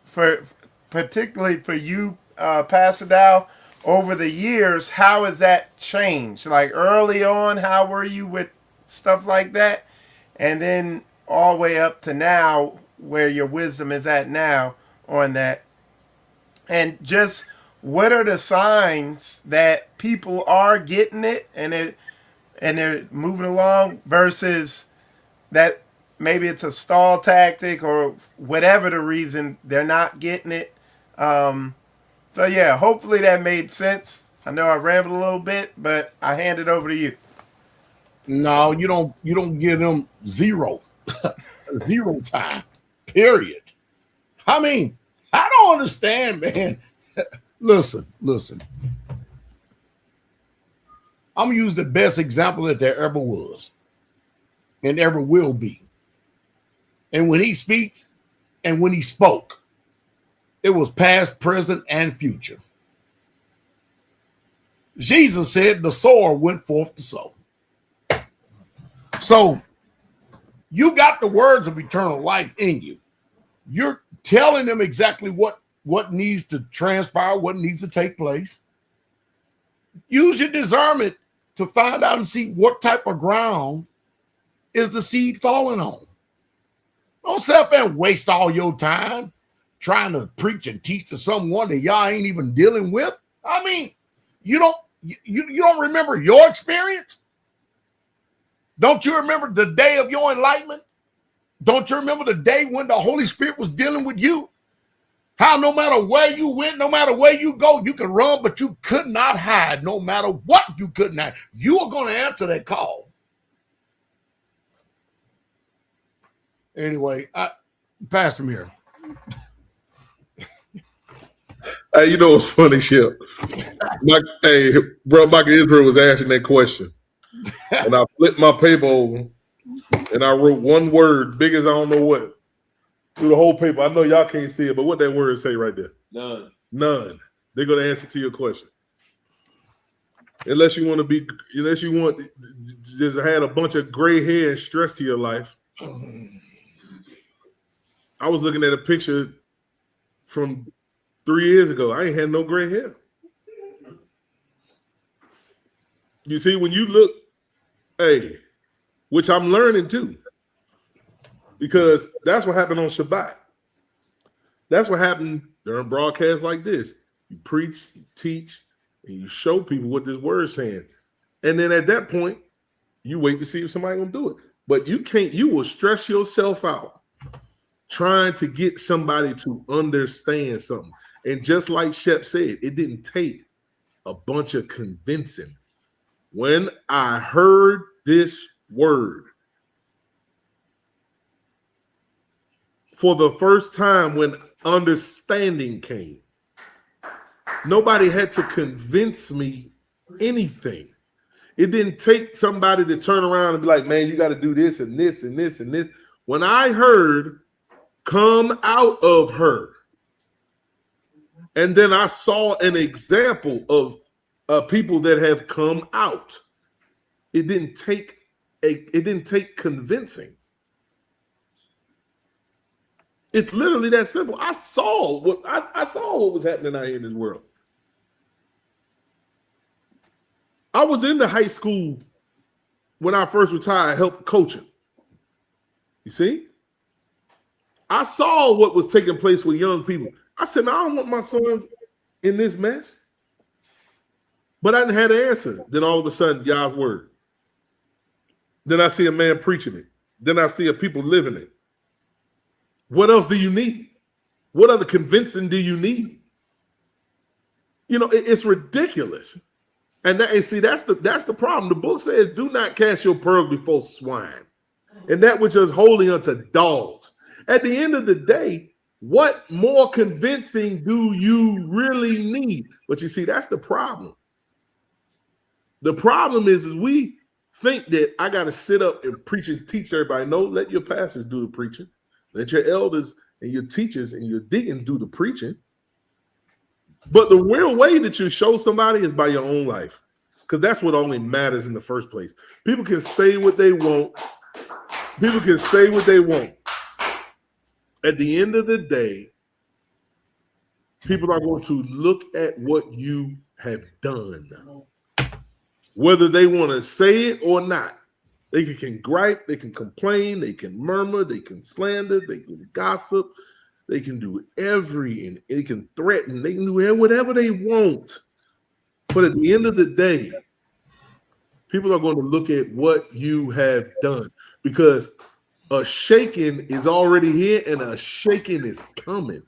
for particularly for you, Pastor Dow, over the years, how has that changed? Like early on, how were you with stuff like that? And then all the way up to now, where your wisdom is at now on that. And just what are the signs that people are getting it and they're moving along, versus that maybe it's a stall tactic or whatever the reason they're not getting it. So yeah, hopefully that made sense. I know I rambled a little bit, but I hand it over to you. No, you don't give them zero time, period. I mean, I don't understand, man. Listen. I'm gonna use the best example that there ever was and ever will be. And when he speaks and when he spoke, it was past, present, and future. Jesus said the sower went forth to sow. So you got the words of eternal life in you. You're telling them exactly what needs to transpire, what needs to take place. Use your discernment to find out and see what type of ground is the seed falling on. Don't sit up and waste all your time trying to preach and teach to someone that y'all ain't even dealing with. I mean, you don't remember your experience? Don't you remember the day of your enlightenment? Don't you remember the day when the Holy Spirit was dealing with you? How no matter where you went, no matter where you go, you could run, but you could not hide. No matter what, you couldn't hide. You are going to answer that call. Anyway, Pastor Muir. Hey, you know what's funny, Shep? Hey, bro, Michael Israel was asking that question. And I flipped my paper over and I wrote one word, big as I don't know what, through the whole paper. I know y'all can't see it, but what that word say right there? None. None. They're going to answer to your question. Unless you want just had a bunch of gray hair and stress to your life. I was looking at a picture from 3 years ago. I ain't had no gray hair. You see, when you look, hey, which I'm learning too, because that's what happened on Shabbat. That's what happened during broadcasts like this. You preach, you teach, and you show people what this word is saying. And then at that point, you wait to see if somebody gonna do it. But you will stress yourself out trying to get somebody to understand something. And just like Shep said, it didn't take a bunch of convincing. When I heard this word for the first time, when understanding came, nobody had to convince me anything. It didn't take somebody to turn around and be like, man, you got to do this and this and this and this. When I heard, come out of her, and then I saw an example of people that have come out. It didn't take convincing. It's literally that simple. I saw what was happening out here in this world. I was in the high school when I first retired, helped coaching. You see? I saw what was taking place with young people. I said, "No, I don't want my sons in this mess." But I didn't have the answer. Then all of a sudden, Yah's word. Then I see a man preaching it. Then I see a people living it. What else do you need? What other convincing do you need? You know, it's ridiculous. And see, that's the problem. The book says, "Do not cast your pearls before swine, and that which is holy unto dogs." At the end of the day, what more convincing do you really need? But you see, that's the problem. The problem is we think that I got to sit up and preach and teach everybody. No, let your pastors do the preaching. Let your elders and your teachers and your deacons do the preaching. But the real way that you show somebody is by your own life, because that's what only matters in the first place. People can say what they want. People can say what they want. At the end of the day, people are going to look at what you have done, whether they want to say it or not. They can gripe, they can complain, they can murmur, they can slander, they can gossip, they can do and they can threaten, they can do whatever they want. But at the end of the day, people are going to look at what you have done, because a shaking is already here and a shaking is coming.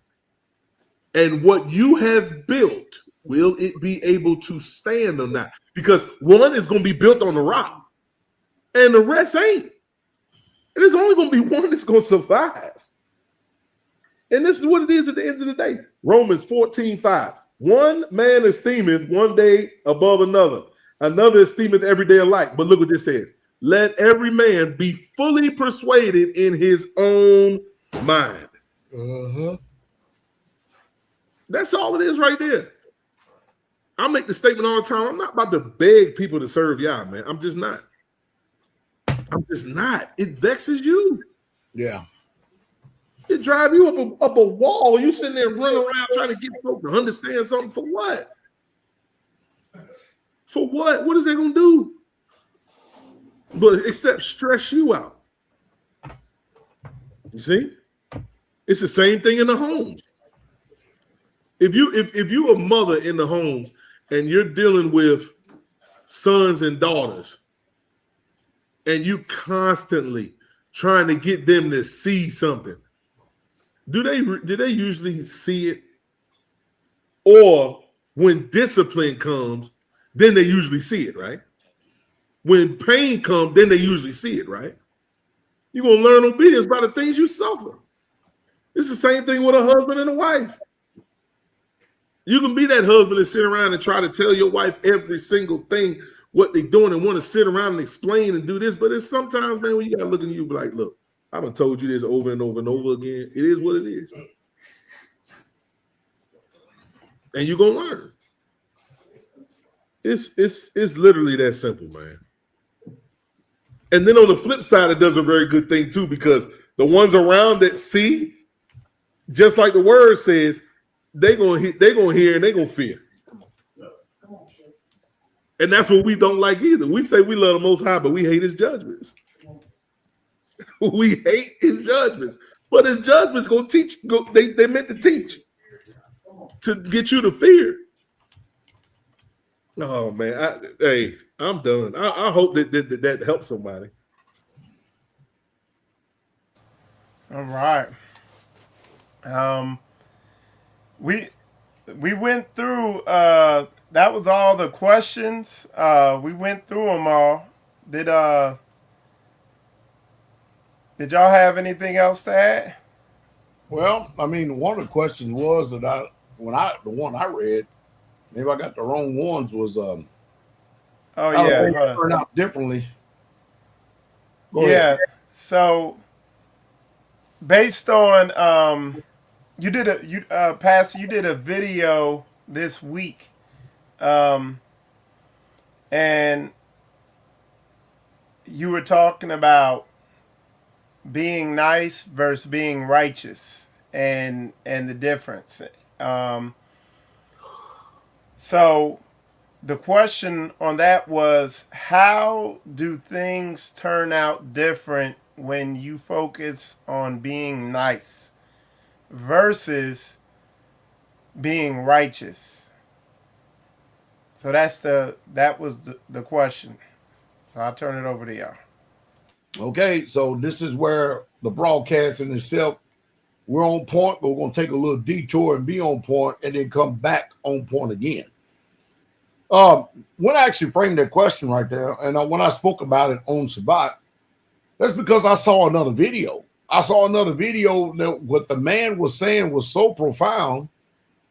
And what you have built, will it be able to stand or not? Because one is going to be built on the rock and the rest ain't. And there's only going to be one that's going to survive. And this is what it is at the end of the day. Romans 14:5. One man esteemeth one day above another. Another esteemeth every day alike. But look what this says. Let every man be fully persuaded in his own mind. That's all it is right there. I make the statement all the time. I'm not about to beg people to serve Yah, man. I'm just not. I'm just not. It vexes you. Yeah. It drives you up a wall. You sitting there running around trying to get folks to understand something for what? For what? What is that going to do? But except stress you out. You see? It's the same thing in the homes. If you're a mother in the homes and you're dealing with sons and daughters, and you constantly trying to get them to see something, do they usually see it? Or when discipline comes, then they usually see it, right? When pain comes, then they usually see it, right? You're going to learn obedience by the things you suffer. It's the same thing with a husband and a wife. You can be that husband and sit around and try to tell your wife every single thing, what they're doing, and want to sit around and explain and do this. But it's sometimes, man, when you got to look at you and be like, look, I done told you this over and over and over again. It is what it is. And you're going to learn. It's literally that simple, man. And then on the flip side, it does a very good thing too, because the ones around that see, just like the word says, they're gonna hear and they're gonna fear. And that's what we don't like either. We say we love the Most High, but we hate his judgments. We hate his judgments. But his judgments gonna teach, they meant to teach, to get you to fear. Oh man, I'm done. I hope that helps somebody. All right. We went through. That was all the questions. We went through them all. Did y'all have anything else to add? Well, I mean, one of the questions was that the one I read, maybe I got the wrong ones, was oh yeah, turn out differently. Go ahead. So based on Pastor, you did a video this week, and you were talking about being nice versus being righteous, and the difference. So the question on that was, how do things turn out different when you focus on being nice versus being righteous? So that was the question. So I'll turn it over to y'all. Okay, so this is where the broadcast in itself, we're on point, but we're going to take a little detour and be on point and then come back on point again. When I actually framed that question right there, and when I spoke about it on Shabbat, that's because I saw another video. I saw another video that what the man was saying was so profound,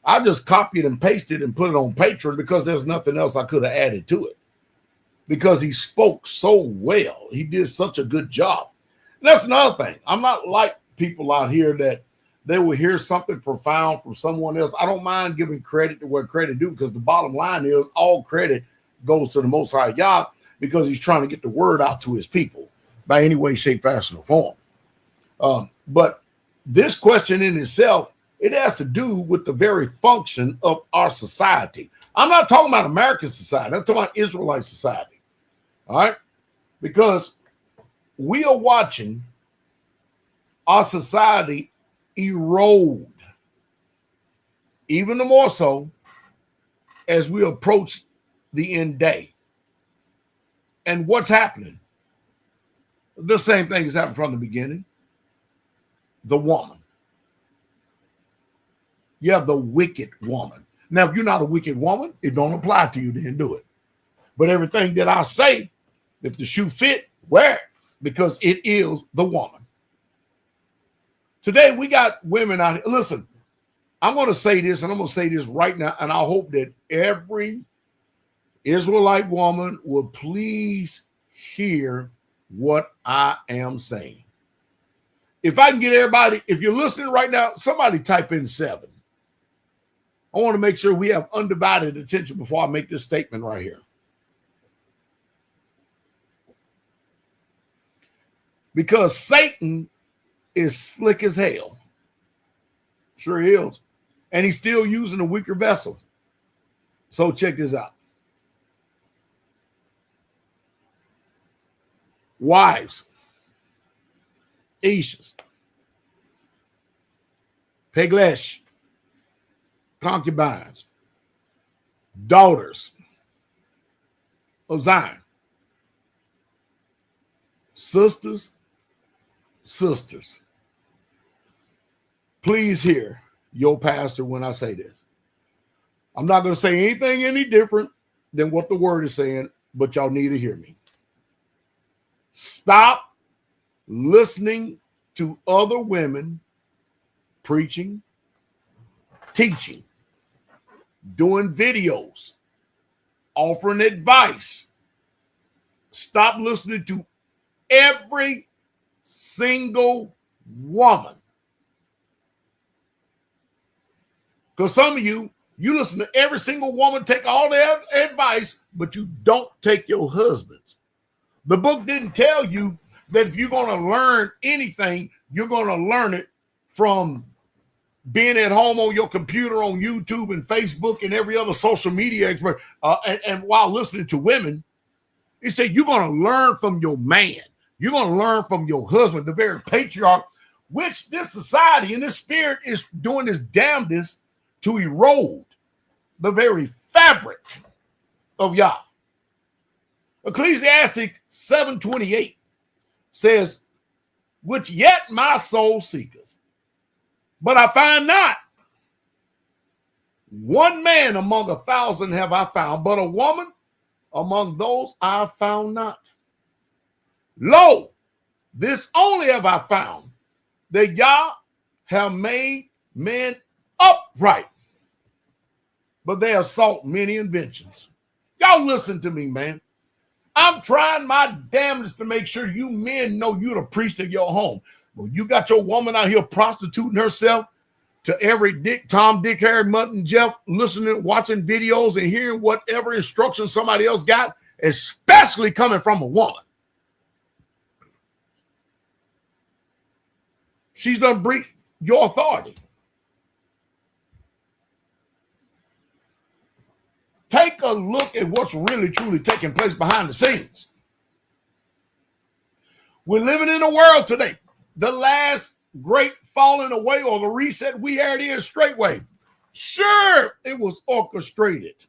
I just copied and pasted and put it on Patreon because there's nothing else I could have added to it. Because he spoke so well. He did such a good job. And that's another thing. I'm not like people out here that they will hear something profound from someone else. I don't mind giving credit to where credit due, because the bottom line is all credit goes to the Most High Yah, because he's trying to get the word out to his people by any way, shape, fashion, or form. But this question in itself, it has to do with the very function of our society. I'm not talking about American society. I'm talking about Israelite society. All right? Because we are watching our society erode, even the more so as we approach the end day. And what's happening? The same thing has happened from the beginning. The woman. Yeah, the wicked woman. Now, if you're not a wicked woman, it don't apply to you, then do it. But everything that I say, if the shoe fit, wear it, because it is the woman. Today, we got women out here. Listen, I'm going to say this, and I'm going to say this right now, and I hope that every Israelite woman will please hear what I am saying. If I can get everybody, if you're listening right now, somebody type in 7. I want to make sure we have undivided attention before I make this statement right here. Because Satan is slick as hell. Sure he is. And he's still using a weaker vessel. So check this out. Wives, Ishas, Peglesh, concubines, daughters of Zion, sisters. Please hear your pastor when I say this. I'm not going to say anything any different than what the word is saying, but y'all need to hear me. Stop listening to other women preaching, teaching, doing videos, offering advice. Stop listening to every single woman. Because some of you listen to every single woman, take all their advice, but you don't take your husband's. The book didn't tell you that if you're going to learn anything, you're going to learn it from being at home on your computer, on YouTube and Facebook and every other social media expert, and while listening to women. It said you're going to learn from your man. You're going to learn from your husband, the very patriarch, which this society and this spirit is doing this damnedest to erode the very fabric of Yah. Ecclesiastes 7:28 says, which yet my soul seeketh, but I find not. One man among 1,000 have I found, but a woman among those I found not. Lo, this only have I found, that Yah have made men upright, but they have sought many inventions. Y'all listen to me, man. I'm trying my damnedest to make sure you men know you're the priest of your home. Well, you got your woman out here prostituting herself to every Tom, Dick, Harry, Mutt, and Jeff, listening, watching videos and hearing whatever instructions somebody else got, especially coming from a woman. She's done breach your authority. Take a look at what's really, truly taking place behind the scenes. We're living in a world today. The last great falling away or the reset we had here straightway. Sure, it was orchestrated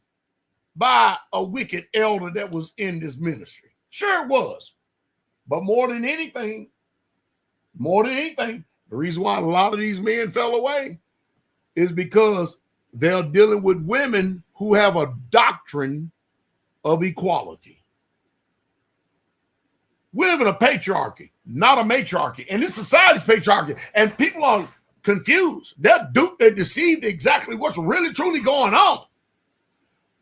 by a wicked elder that was in this ministry. Sure it was. But more than anything, the reason why a lot of these men fell away is because they're dealing with women who have a doctrine of equality. We live in a patriarchy, not a matriarchy. And this society's patriarchy. And people are confused. They're duped. They're deceived exactly what's really, truly going on.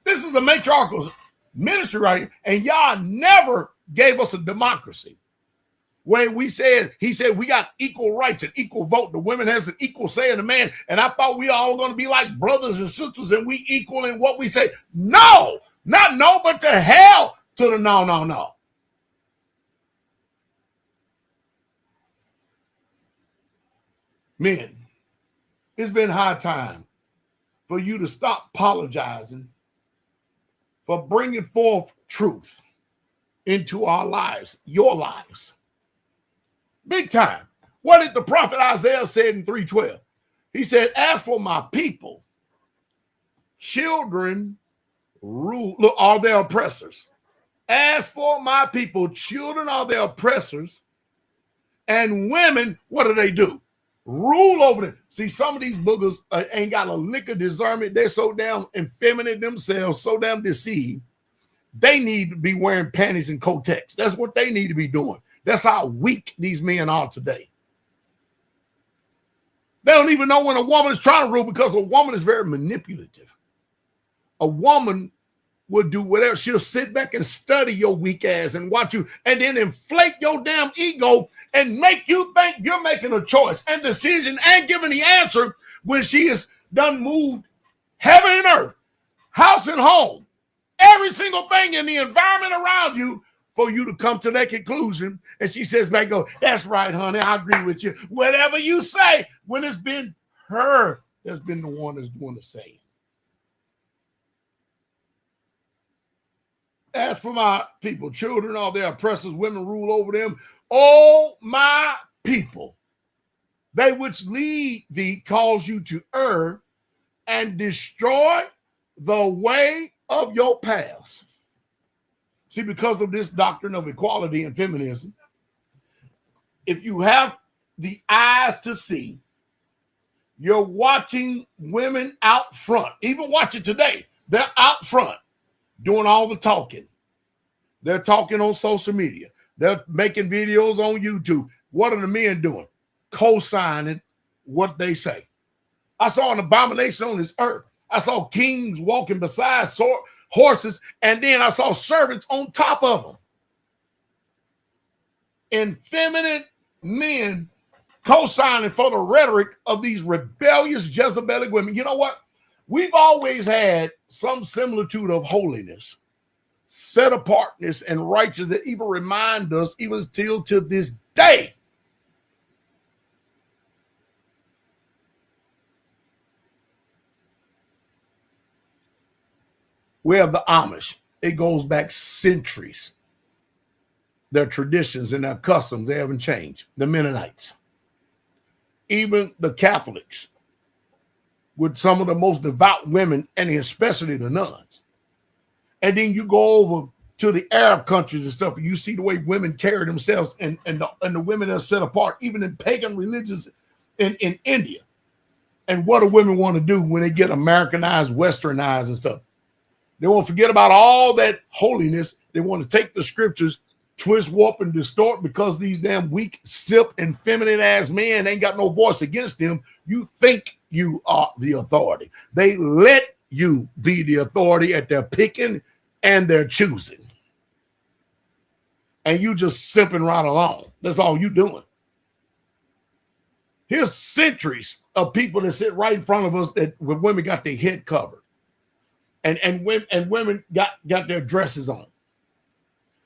This is the matriarchal ministry right here. And y'all never gave us a democracy. When he said we got equal rights and equal vote. The women has an equal say in the man. And I thought we all going to be like brothers and sisters and we equal in what we say. No, not no, but to hell to the no. Men, it's been high time for you to stop apologizing for bringing forth truth into our lives, your lives. Big time. What did the prophet Isaiah say in 3:12? He said, as for my people, children are their oppressors. As for my people, children are their oppressors, and women, what do? Rule over them. See, some of these boogers ain't got a lick of discernment. They're so damn effeminate themselves, so damn deceived. They need to be wearing panties and Kotex. That's what they need to be doing. That's how weak these men are today. They don't even know when a woman is trying to rule because a woman is very manipulative. A woman will do whatever. She'll sit back and study your weak ass and watch you and then inflate your damn ego and make you think you're making a choice and decision and giving the answer when she is done moved heaven and earth, house and home, every single thing in the environment around you for you to come to that conclusion. And she says back, go, that's right, honey, I agree with you. Whatever you say, when it's been her that's been the one that's doing the saying. As for my people, children are their oppressors, women rule over them. Oh, my people, they which lead thee cause you to err and destroy the way of your paths. See, because of this doctrine of equality and feminism, if you have the eyes to see, you're watching women out front, even watch it today. They're out front doing all the talking. They're talking on social media. They're making videos on YouTube. What are the men doing? Co-signing what they say. I saw an abomination on this earth. I saw kings walking beside horses, and then I saw servants on top of them. Effeminate men co-signing for the rhetoric of these rebellious Jezebelic women. You know what? We've always had some similitude of holiness, set apartness, and righteousness that even remind us, even still to this day. We have the Amish. It goes back centuries. Their traditions and their customs, they haven't changed. The Mennonites. Even the Catholics, with some of the most devout women, and especially the nuns. And then you go over to the Arab countries and stuff, and you see the way women carry themselves, and the women are set apart, even in pagan religions in India. And what do women want to do when they get Americanized, westernized and stuff? They want to forget about all that holiness. They want to take the scriptures, twist, warp, and distort because these damn weak, sip, and feminine ass men ain't got no voice against them. You think you are the authority. They let you be the authority at their picking and their choosing. And you just simping right along. That's all you doing. Here's centuries of people that sit right in front of us that when women got their head covered. And women got their dresses on.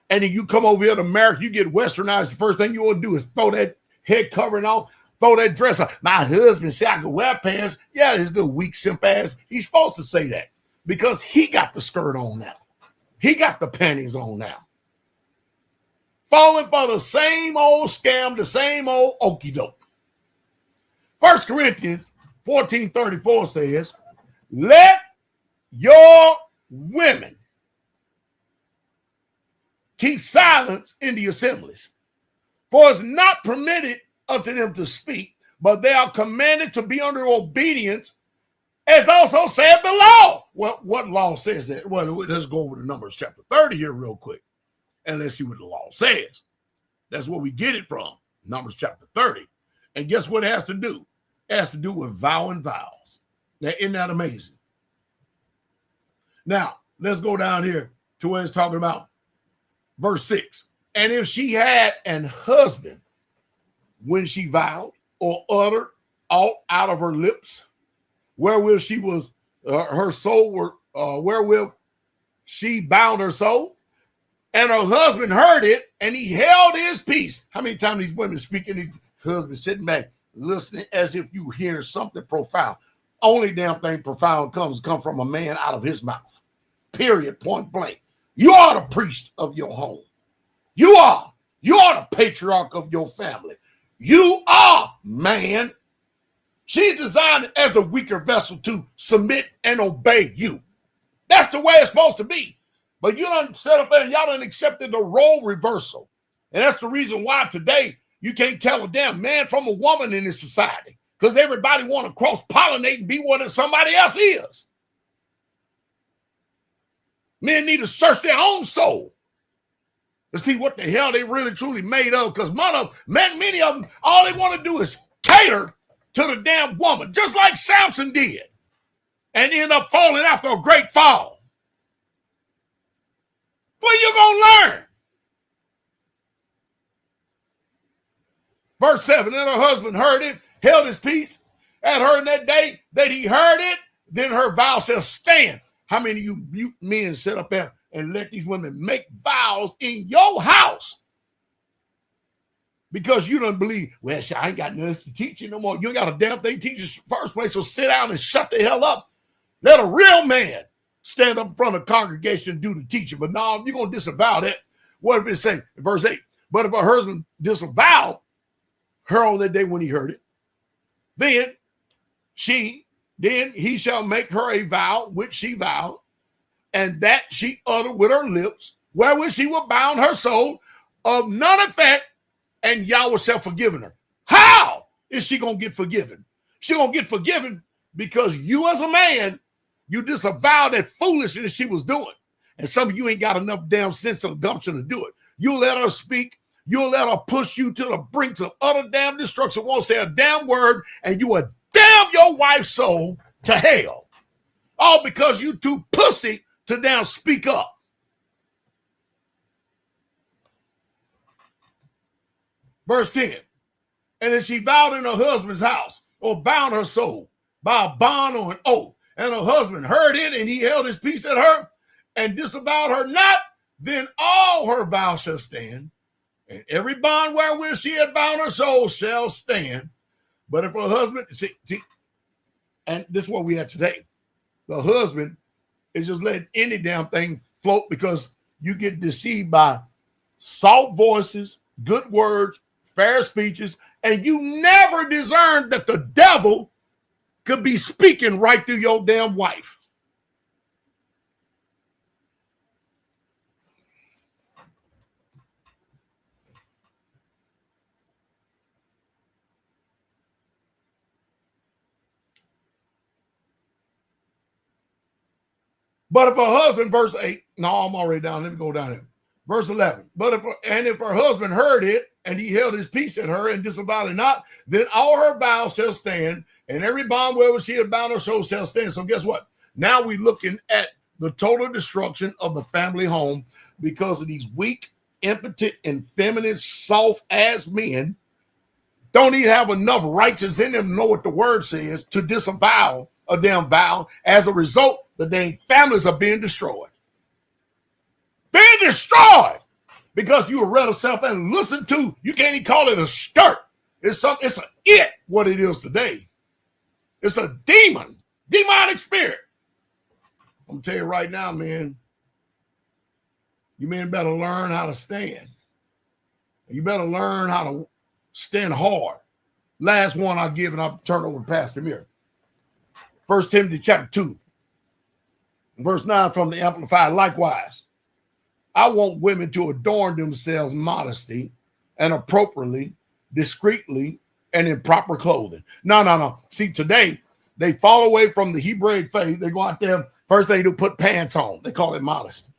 And then you come over here to America, you get westernized. The first thing you want to do is throw that head covering on, throw that dress on. My husband said I could wear pants. Yeah, this little weak simp ass. He's supposed to say that because he got the skirt on now. He got the panties on now. falling for the same old scam, the same old okie doke. 1 Corinthians 14:34 says, let your women keep silence in the assemblies, for it's not permitted unto them to speak, but they are commanded to be under obedience, as also said the law. Well, what law says that? Well, let's go over to Numbers chapter 30 here real quick, and let's see what the law says. That's where we get it from, Numbers chapter 30. And guess what it has to do? It has to do with vowing vows. Now, isn't that amazing? Now, let's go down here to where it's talking about verse 6. And if she had an husband when she vowed or uttered aught out of her lips, wherewith she was her soul were wherewith she bound her soul, and her husband heard it, and he held his peace. How many times these women speaking, these husbands sitting back, listening as if you hear something profound. Only damn thing profound come from a man out of his mouth. Period. Point blank. You are the priest of your home. You are the patriarch of your family. You are, man. She's designed as the weaker vessel to submit and obey you. That's the way it's supposed to be. But you done set up there and y'all done accepted the role reversal. And that's the reason why today you can't tell a damn man from a woman in this society, because everybody want to cross-pollinate and be what somebody else is. Men need to search their own soul to see what the hell they really truly made of, because many of them, all they want to do is cater to the damn woman, just like Samson did, and end up falling after a great fall. Where you gonna learn? Verse 7, and her husband heard it, held his peace, at her in that day that he heard it, then her vow shall stand. How many of you men sit up there and let these women make vows in your house? Because you don't believe, well, I ain't got nothing to teach you no more. You ain't got a damn thing to teach you in the first place, so sit down and shut the hell up. Let a real man stand up in front of the congregation and do the teaching. But no, if you're going to disavow that, what if it say in verse 8? But if her husband disavowed her on that day when he heard it, then he shall make her a vow which she vowed, and that she uttered with her lips, wherewith she will bound her soul of none effect, and Yahweh shall forgive her. How is she going to get forgiven? She going to get forgiven because you as a man, you disavowed that foolishness she was doing. And some of you ain't got enough damn sense of gumption to do it. You let her speak. You'll let her push you to the brinks of utter damn destruction. Won't say a damn word, and you will damn your wife's soul to hell. All because you too pussy to damn speak up. Verse 10. And if she vowed in her husband's house, or bound her soul by a bond or an oath, and her husband heard it, and he held his peace at her, and disavowed her not, then all her vows shall stand, and every bond wherewith she had bound her soul shall stand. But if her husband, see, and this is what we have today, the husband is just letting any damn thing float because you get deceived by soft voices, good words, fair speeches, and you never discerned that the devil could be speaking right through your damn wife. But if her husband, verse 8, no, I'm already down. Let me go down here. Verse 11. But if her husband heard it, and he held his peace at her and disavowed it not, then all her vows shall stand, and every bond wherever she had bound her soul shall stand. So guess what? Now we're looking at the total destruction of the family home because of these weak, impotent, and feminine, soft-ass men don't even have enough righteousness in them to know what the word says to disavow a damn vow. As a result, the damn families are being destroyed. Being destroyed because you read yourself and listen to, you can't even call it a skirt. It's an it, what it is today. It's a demonic spirit. I'm gonna tell you right now, man, you men better learn how to stand. You better learn how to stand hard. Last one I'll give, and I'll turn over to Pastor Mir. 1 Timothy chapter 2, verse 9 from the Amplified. Likewise, I want women to adorn themselves modestly and appropriately, discreetly, and in proper clothing. No. See, today, they fall away from the Hebraic faith. They go out there, first thing they do, put pants on. They call it modesty.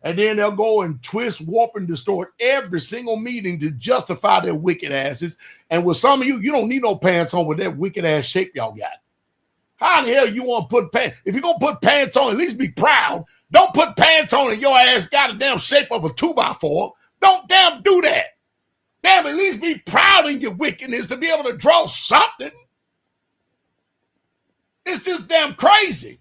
And then they'll go and twist, warp, and distort every single meeting to justify their wicked asses. And with some of you, you don't need no pants on with that wicked ass shape y'all got. How in the hell you want to put pants? If you're going to put pants on, at least be proud. Don't put pants on and your ass got a damn shape of a 2x4. Don't damn do that. Damn, at least be proud in your wickedness to be able to draw something. It's just damn crazy.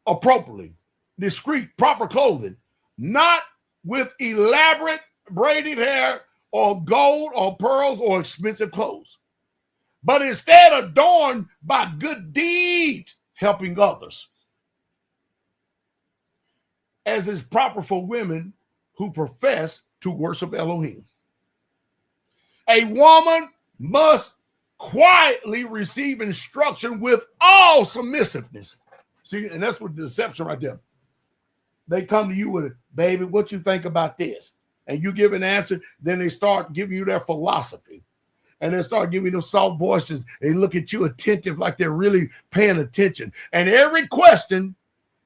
Appropriately, discreet, proper clothing, not with elaborate braided hair or gold or pearls or expensive clothes, but instead adorned by good deeds, helping others, as is proper for women who profess to worship Elohim. A woman must quietly receive instruction with all submissiveness. See, and that's what the deception right there. They come to you with, baby, what you think about this? And you give an answer, then they start giving you their philosophy. And they start giving you those soft voices. They look at you attentive like they're really paying attention. And every question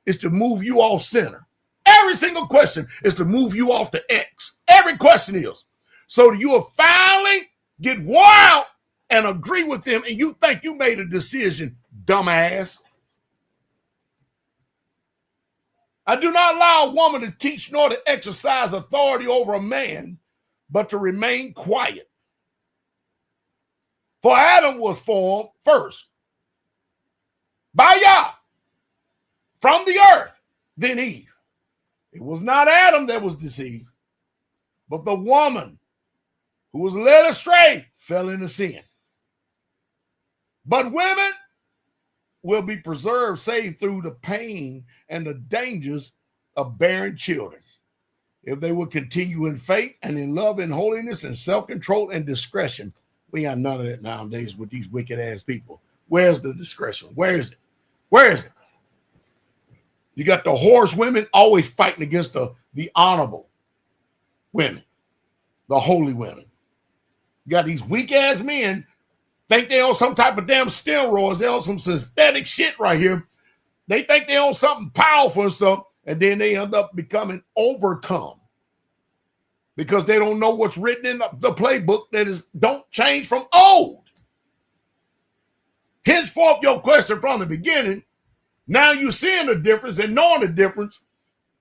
is to move you off center. Every single question is to move you off the X. Every question is. So you will finally get wild and agree with them, and you think you made a decision, dumbass. I do not allow a woman to teach nor to exercise authority over a man, but to remain quiet. For Adam was formed first by Yah from the earth, then Eve. It was not Adam that was deceived, but the woman who was led astray fell into sin. But women will be preserved, saved through the pain and the dangers of bearing children, if they will continue in faith and in love and holiness and self-control and discretion. We got none of that nowadays with these wicked ass people. Where's the discretion? Where is it? Where is it? You got the horse women always fighting against the honorable women, the holy women. You got these weak ass men think they own some type of damn steroids. They own some synthetic shit right here. They think they own something powerful and stuff, and then they end up becoming overcome because they don't know what's written in the playbook that is don't change from old. Henceforth, your question from the beginning, now you're seeing the difference and knowing the difference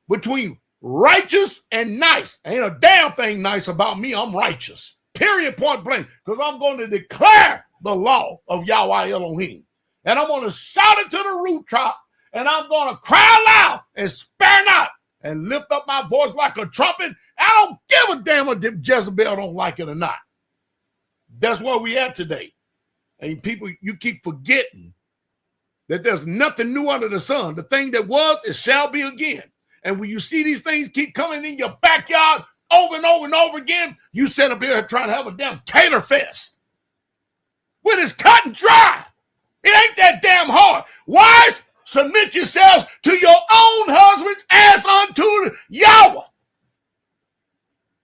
between righteous and nice. Ain't a damn thing nice about me. I'm righteous. Period, point blank. Because I'm going to declare the law of Yahweh Elohim. And I'm going to shout it to the rooftop. And I'm going to cry loud and spare not. And lift up my voice like a trumpet. I don't give a damn if Jezebel don't like it or not. That's where we at today. And people, you keep forgetting that there's nothing new under the sun. The thing that was, it shall be again. And when you see these things keep coming in your backyard over and over and over again, you sit up here trying to have a damn tater fest. When it's cut and dry. It ain't that damn hard. Wives, submit yourselves to your own husbands as unto Yahweh.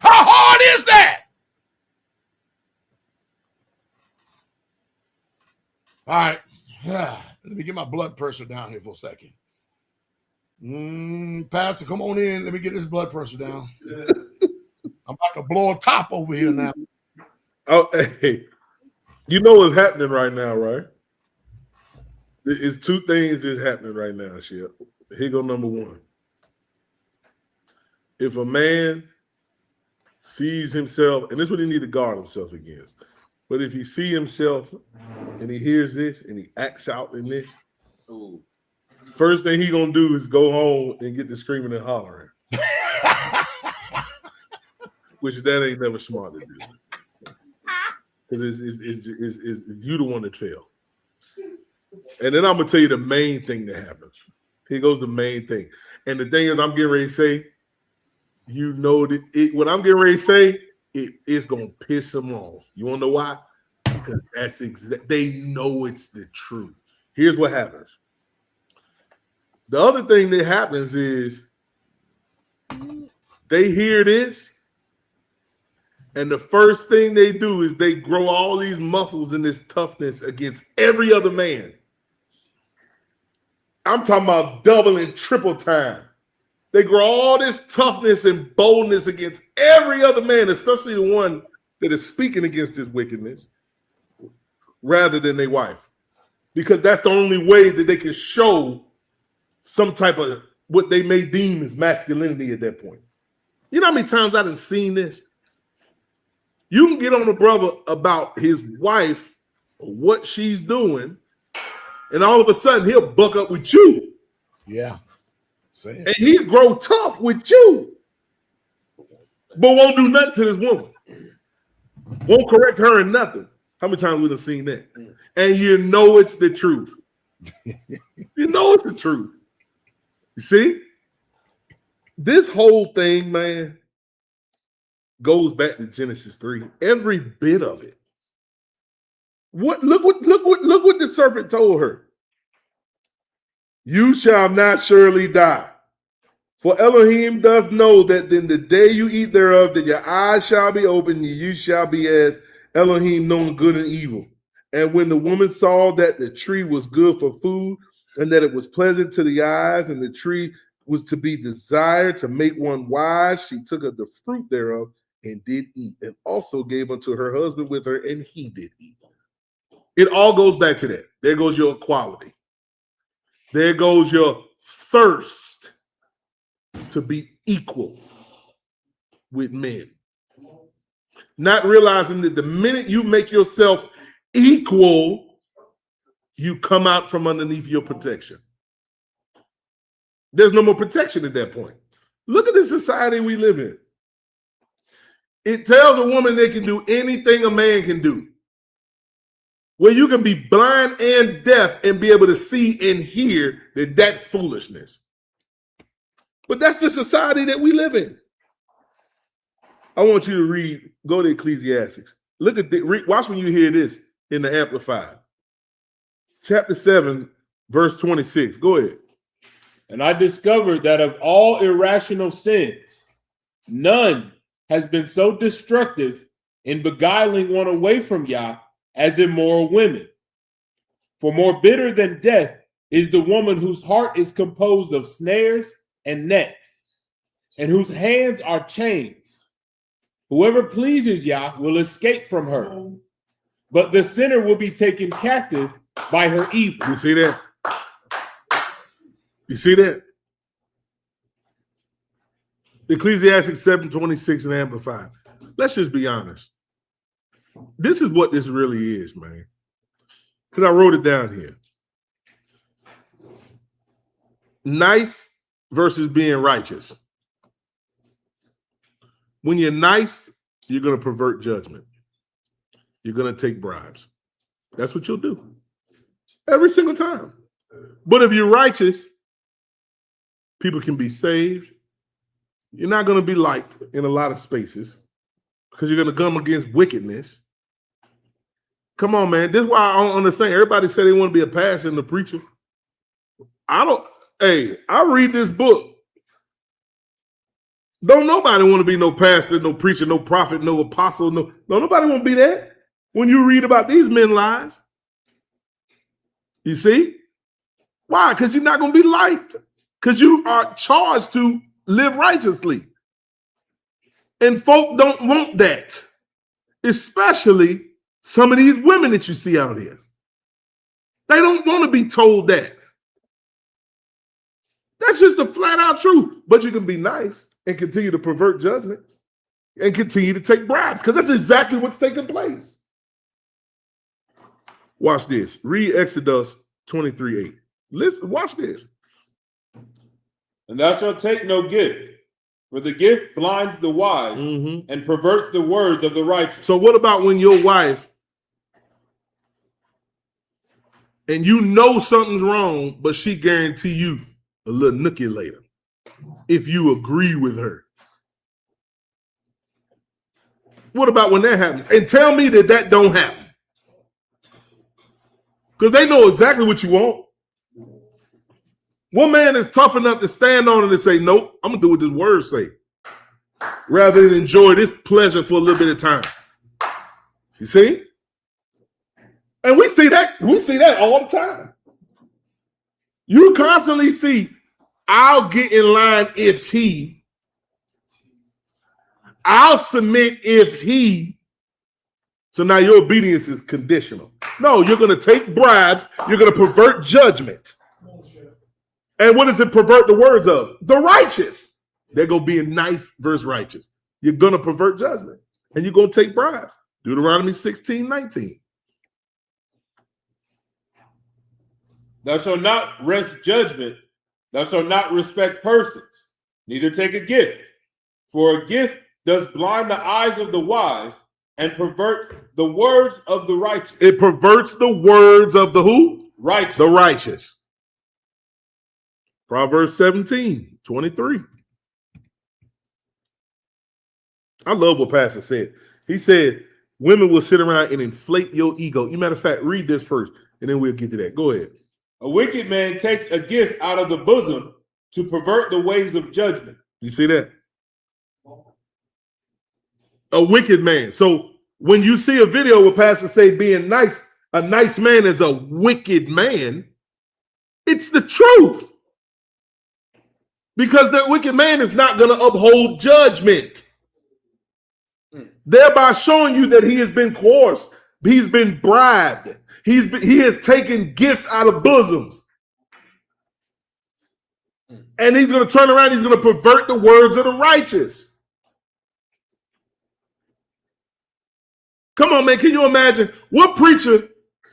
How hard is that? All right. Let me get my blood pressure down here for a second. Pastor, come on in. Let me get this blood pressure down. I'm about to blow a top over here now. Oh, hey. You know what's happening right now, right? It's two things that's happening right now, Shep. Here go number one. If a man sees himself, and this is what he need to guard himself against, but if he see himself and he hears this and he acts out in this, first thing he gonna do is go home and get to screaming and hollering. Which that ain't never smart to do. Because it's you the one that failed. And then I'm gonna tell you the main thing that happens. Here goes the main thing. And the thing is, I'm getting ready to say, you know that what I'm getting ready to say, it's gonna piss them off. You wanna know why? Because they know it's the truth. Here's what happens. The other thing that happens is they hear this, and the first thing they do is they grow all these muscles and this toughness against every other man. I'm talking about double and triple time. They grow all this toughness and boldness against every other man, especially the one that is speaking against this wickedness, rather than their wife. Because that's the only way that they can show some type of what they may deem as masculinity at that point. You know how many times I done seen this? You can get on a brother about his wife or what she's doing, and all of a sudden he'll buck up with you. Yeah. And he'll grow tough with you, but won't do nothing to this woman. Won't correct her in nothing. How many times we done seen that? And you know it's the truth. You know it's the truth. You see? This whole thing, man, goes back to Genesis 3. Every bit of it. Look what the serpent told her. You shall not surely die. For Elohim doth know that in the day you eat thereof, that your eyes shall be opened, and you shall be as Elohim, knowing good and evil. And when the woman saw that the tree was good for food, and that it was pleasant to the eyes, and the tree was to be desired to make one wise, she took of the fruit thereof and did eat, and also gave unto her husband with her, and he did eat. It all goes back to that. There goes your equality. There goes your thirst to be equal with men. Not realizing that the minute you make yourself equal, you come out from underneath your protection. There's no more protection at that point. Look at the society we live in. It tells a woman they can do anything a man can do. Where you can be blind and deaf and be able to see and hear that that's foolishness. But that's the society that we live in. I want you to go to Ecclesiastes. Look at watch when you hear this in the Amplified. Chapter 7, verse 26. Go ahead. And I discovered that of all irrational sins, none has been so destructive in beguiling one away from Yah as immoral women. For more bitter than death is the woman whose heart is composed of snares and nets, and whose hands are chains. Whoever pleases Yah will escape from her, but the sinner will be taken captive by her evil. You see that? You see that? Ecclesiastes 7:26 and Amplified. Let's just be honest. This is what this really is, man. Because I wrote it down here. Nice versus being righteous. When you're nice, you're going to pervert judgment. You're going to take bribes. That's what you'll do. Every single time. But if you're righteous, people can be saved. You're not going to be liked in a lot of spaces because you're going to come against wickedness. Come on, man. This is why I don't understand. Everybody say they want to be a pastor and a preacher. I read this book. Don't nobody want to be no pastor, no preacher, no prophet, no apostle. Don't nobody want to be that when you read about these men's lives. You see? Why? Because you're not going to be liked. Because you are charged to live righteously. And folk don't want that. Especially some of these women that you see out here. They don't want to be told that. That's just the flat out truth. But you can be nice and continue to pervert judgment and continue to take bribes because that's exactly what's taking place. Watch this. Read Exodus 23:8. Listen, watch this. And thou shalt take no gift, for the gift blinds the wise and perverts the words of the righteous. So what about when your wife, and you know something's wrong, but she guarantee you a little nookie later if you agree with her? What about when that happens? And tell me that don't happen. Because they know exactly what you want. One man is tough enough to stand on it and say, nope, I'm going to do what this word say. Rather than enjoy this pleasure for a little bit of time. You see? And we see that all the time. You constantly see, I'll get in line if he, I'll submit if he. So now your obedience is conditional. No, you're going to take bribes. You're going to pervert judgment. And what does it pervert the words of? The righteous. They're going to be nice versus righteous. You're going to pervert judgment. And you're going to take bribes. Deuteronomy 16:19. Thou shalt not wrest judgment. Thou shalt not respect persons, neither take a gift. For a gift does blind the eyes of the wise and perverts the words of the righteous. It perverts the words of the who? Righteous. The righteous. Proverbs 17:23. I love what Pastor said. He said, women will sit around and inflate your ego. You matter of fact, read this first, and then we'll get to that. Go ahead. A wicked man takes a gift out of the bosom to pervert the ways of judgment. You see that? A wicked man. So when you see a video where Pastor say being nice, a nice man is a wicked man, it's the truth. Because that wicked man is not going to uphold judgment. Thereby showing you that he has been coerced. He's been bribed. He has taken gifts out of bosoms. And he's going to turn around. He's going to pervert the words of the righteous. Come on, man. Can you imagine what preacher?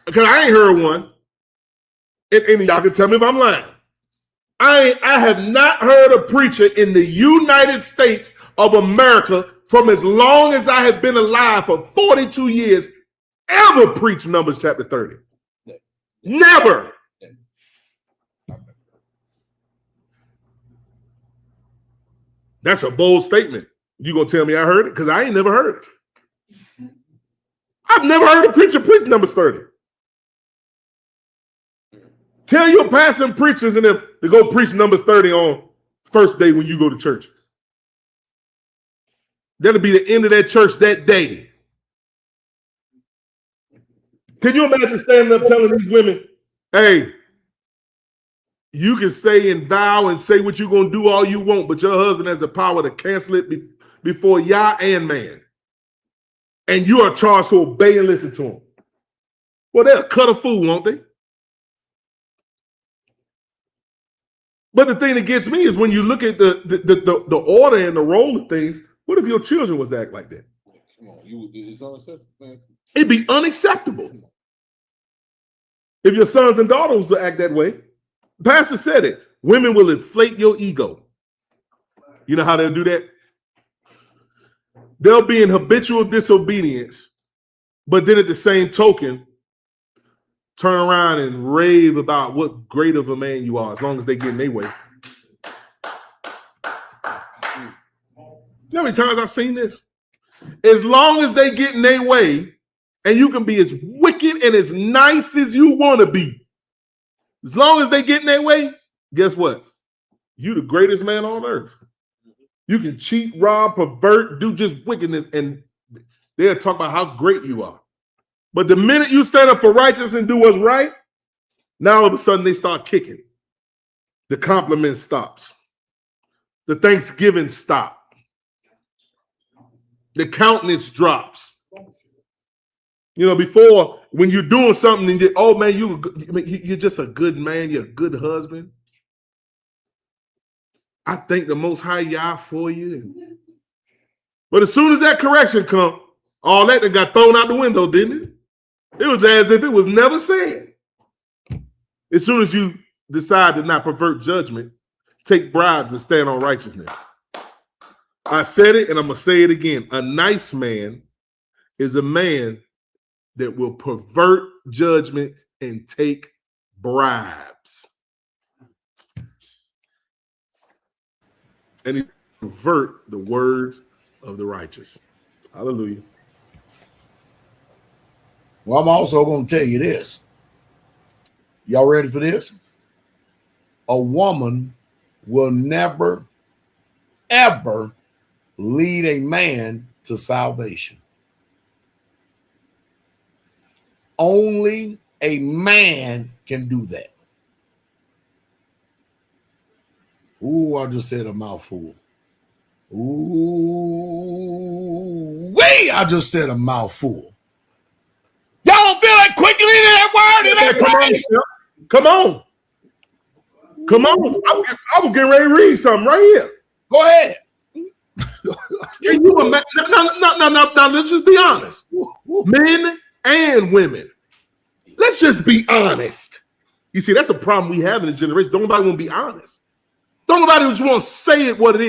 Because I ain't heard one. And y'all can tell me if I'm lying. I have not heard a preacher in the United States of America from as long as I have been alive for 42 years ever preach Numbers chapter 30. Never. That's a bold statement. You gonna tell me I heard it? Because I ain't never heard it. I've never heard a preacher preach Numbers 30. Tell your passing preachers and them to go preach Numbers 30 on first day when you go to church. That'll be the end of that church that day. Can you imagine standing up telling these women, hey, you can say and vow and say what you're going to do all you want, but your husband has the power to cancel it before Yah and man. And you are charged to obey and listen to him. Well, they'll cut a fool, won't they? But the thing that gets me is when you look at the order and the role of things, what if your children was to act like that? Come on, it's unacceptable, man. It'd be unacceptable. If your sons and daughters will act that way, Pastor said it. Women will inflate your ego. You know how they'll do that? They'll be in habitual disobedience, but then at the same token, turn around and rave about what great of a man you are as long as they get in their way. You know how many times I've seen this? As long as they get in their way, and you can be as wicked and as nice as you want to be, as long as they get in their way, guess what? You the greatest man on earth. You can cheat, rob, pervert, do just wickedness, and they'll talk about how great you are. But the minute you stand up for righteousness and do what's right, now all of a sudden they start kicking. The compliment stops. The Thanksgiving stop. The countenance drops. You know, before, when you're doing something and you, oh man, you're just a good man, you're a good husband. I thank the Most High Yah for you. But as soon as that correction comes, all that got thrown out the window, didn't it? It was as if it was never said. As soon as you decide to not pervert judgment, take bribes and stand on righteousness. I said it and I'm going to say it again. A nice man is a man that will pervert judgment and take bribes. And he pervert the words of the righteous. Hallelujah. Well, I'm also going to tell you this. Y'all ready for this? A woman will never, ever lead a man to salvation. Only a man can do that. Ooh, I just said a mouthful. Ooh, I just said a mouthful. Y'all don't feel that quickly in that word? Come on. Come on. I was getting ready to read something right here. Go ahead. Can you imagine? No, let's just be honest. Men and women. Let's just be honest. You see, that's a problem we have in this generation. Don't nobody want to be honest. Don't nobody just want to say it what it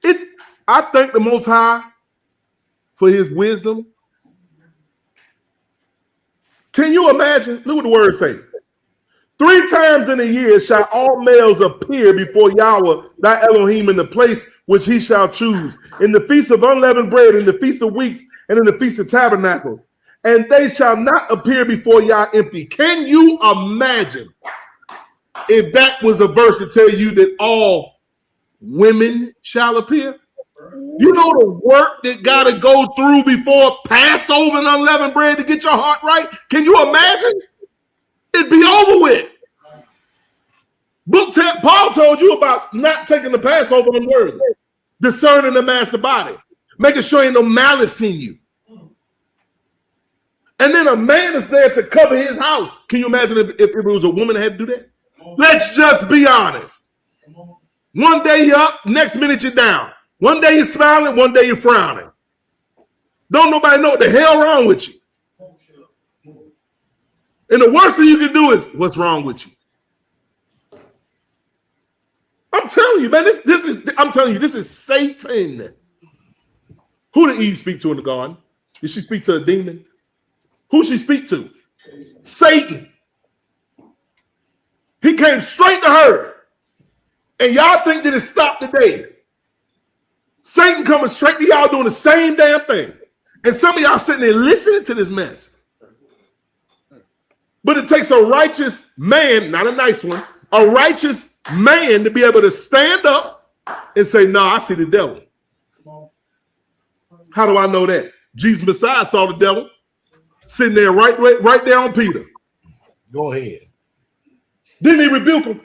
is. I thank the Most High for his wisdom. Can you imagine? Look what the word say. 3 times in a year shall all males appear before Yahweh, thy Elohim, in the place which he shall choose, in the feast of unleavened bread, in the feast of weeks, and in the feast of tabernacles. And they shall not appear before Yah empty. Can you imagine if that was a verse to tell you that all women shall appear? You know the work that got to go through before Passover and unleavened bread to get your heart right? Can you imagine? It'd be over with. Paul told you about not taking the Passover unworthy, discerning the master body, making sure ain't no malice in you. And then a man is there to cover his house. Can you imagine if it was a woman that had to do that? Let's just be honest. One day you're up, next minute you're down. One day you're smiling, one day you're frowning. Don't nobody know what the hell wrong with you. And the worst thing you can do is, what's wrong with you? I'm telling you, man, this is Satan. Who did Eve speak to in the garden? Did she speak to a demon? Who she speak to? Satan. He came straight to her. And y'all think that it stopped today. Satan coming straight to y'all doing the same damn thing. And some of y'all sitting there listening to this mess. But it takes a righteous man, not a nice one, a righteous man to be able to stand up and say, no, I see the devil. How do I know that? Jesus Messiah saw the devil sitting there right there on Peter. Go ahead. Didn't he rebuke him?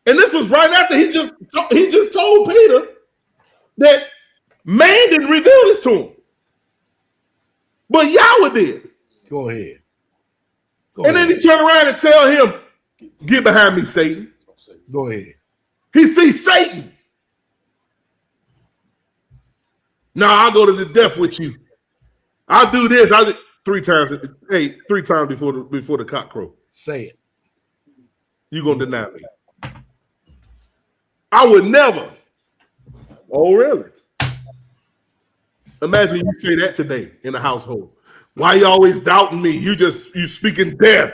And this was right after he just told Peter that man didn't reveal this to him. But Yahweh did. Go ahead. And then he turned around and tell him, get behind me, Satan. Go ahead. He sees Satan. Now I'll go to the death with you. I'll do this. I'll do 3 times. Hey, 3 times before the cock crow. Say it. You gonna deny me? I would never. Oh, really? Imagine you say that today in the household. Why you always doubting me? You speaking death.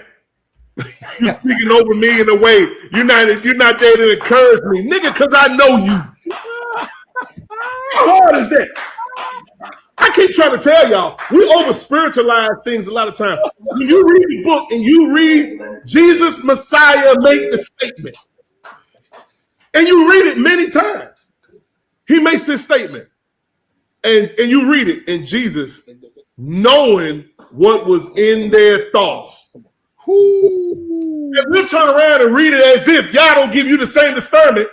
You speaking over me in a way you're not there to encourage me, nigga. Because I know you. How hard is that? I keep trying to tell y'all, we over spiritualize things a lot of times. When you read the book and you read Jesus Messiah make the statement, and you read it many times, he makes this statement, and you read it, and Jesus, knowing what was in their thoughts, and we'll turn around and read it as if y'all don't give you the same discernment,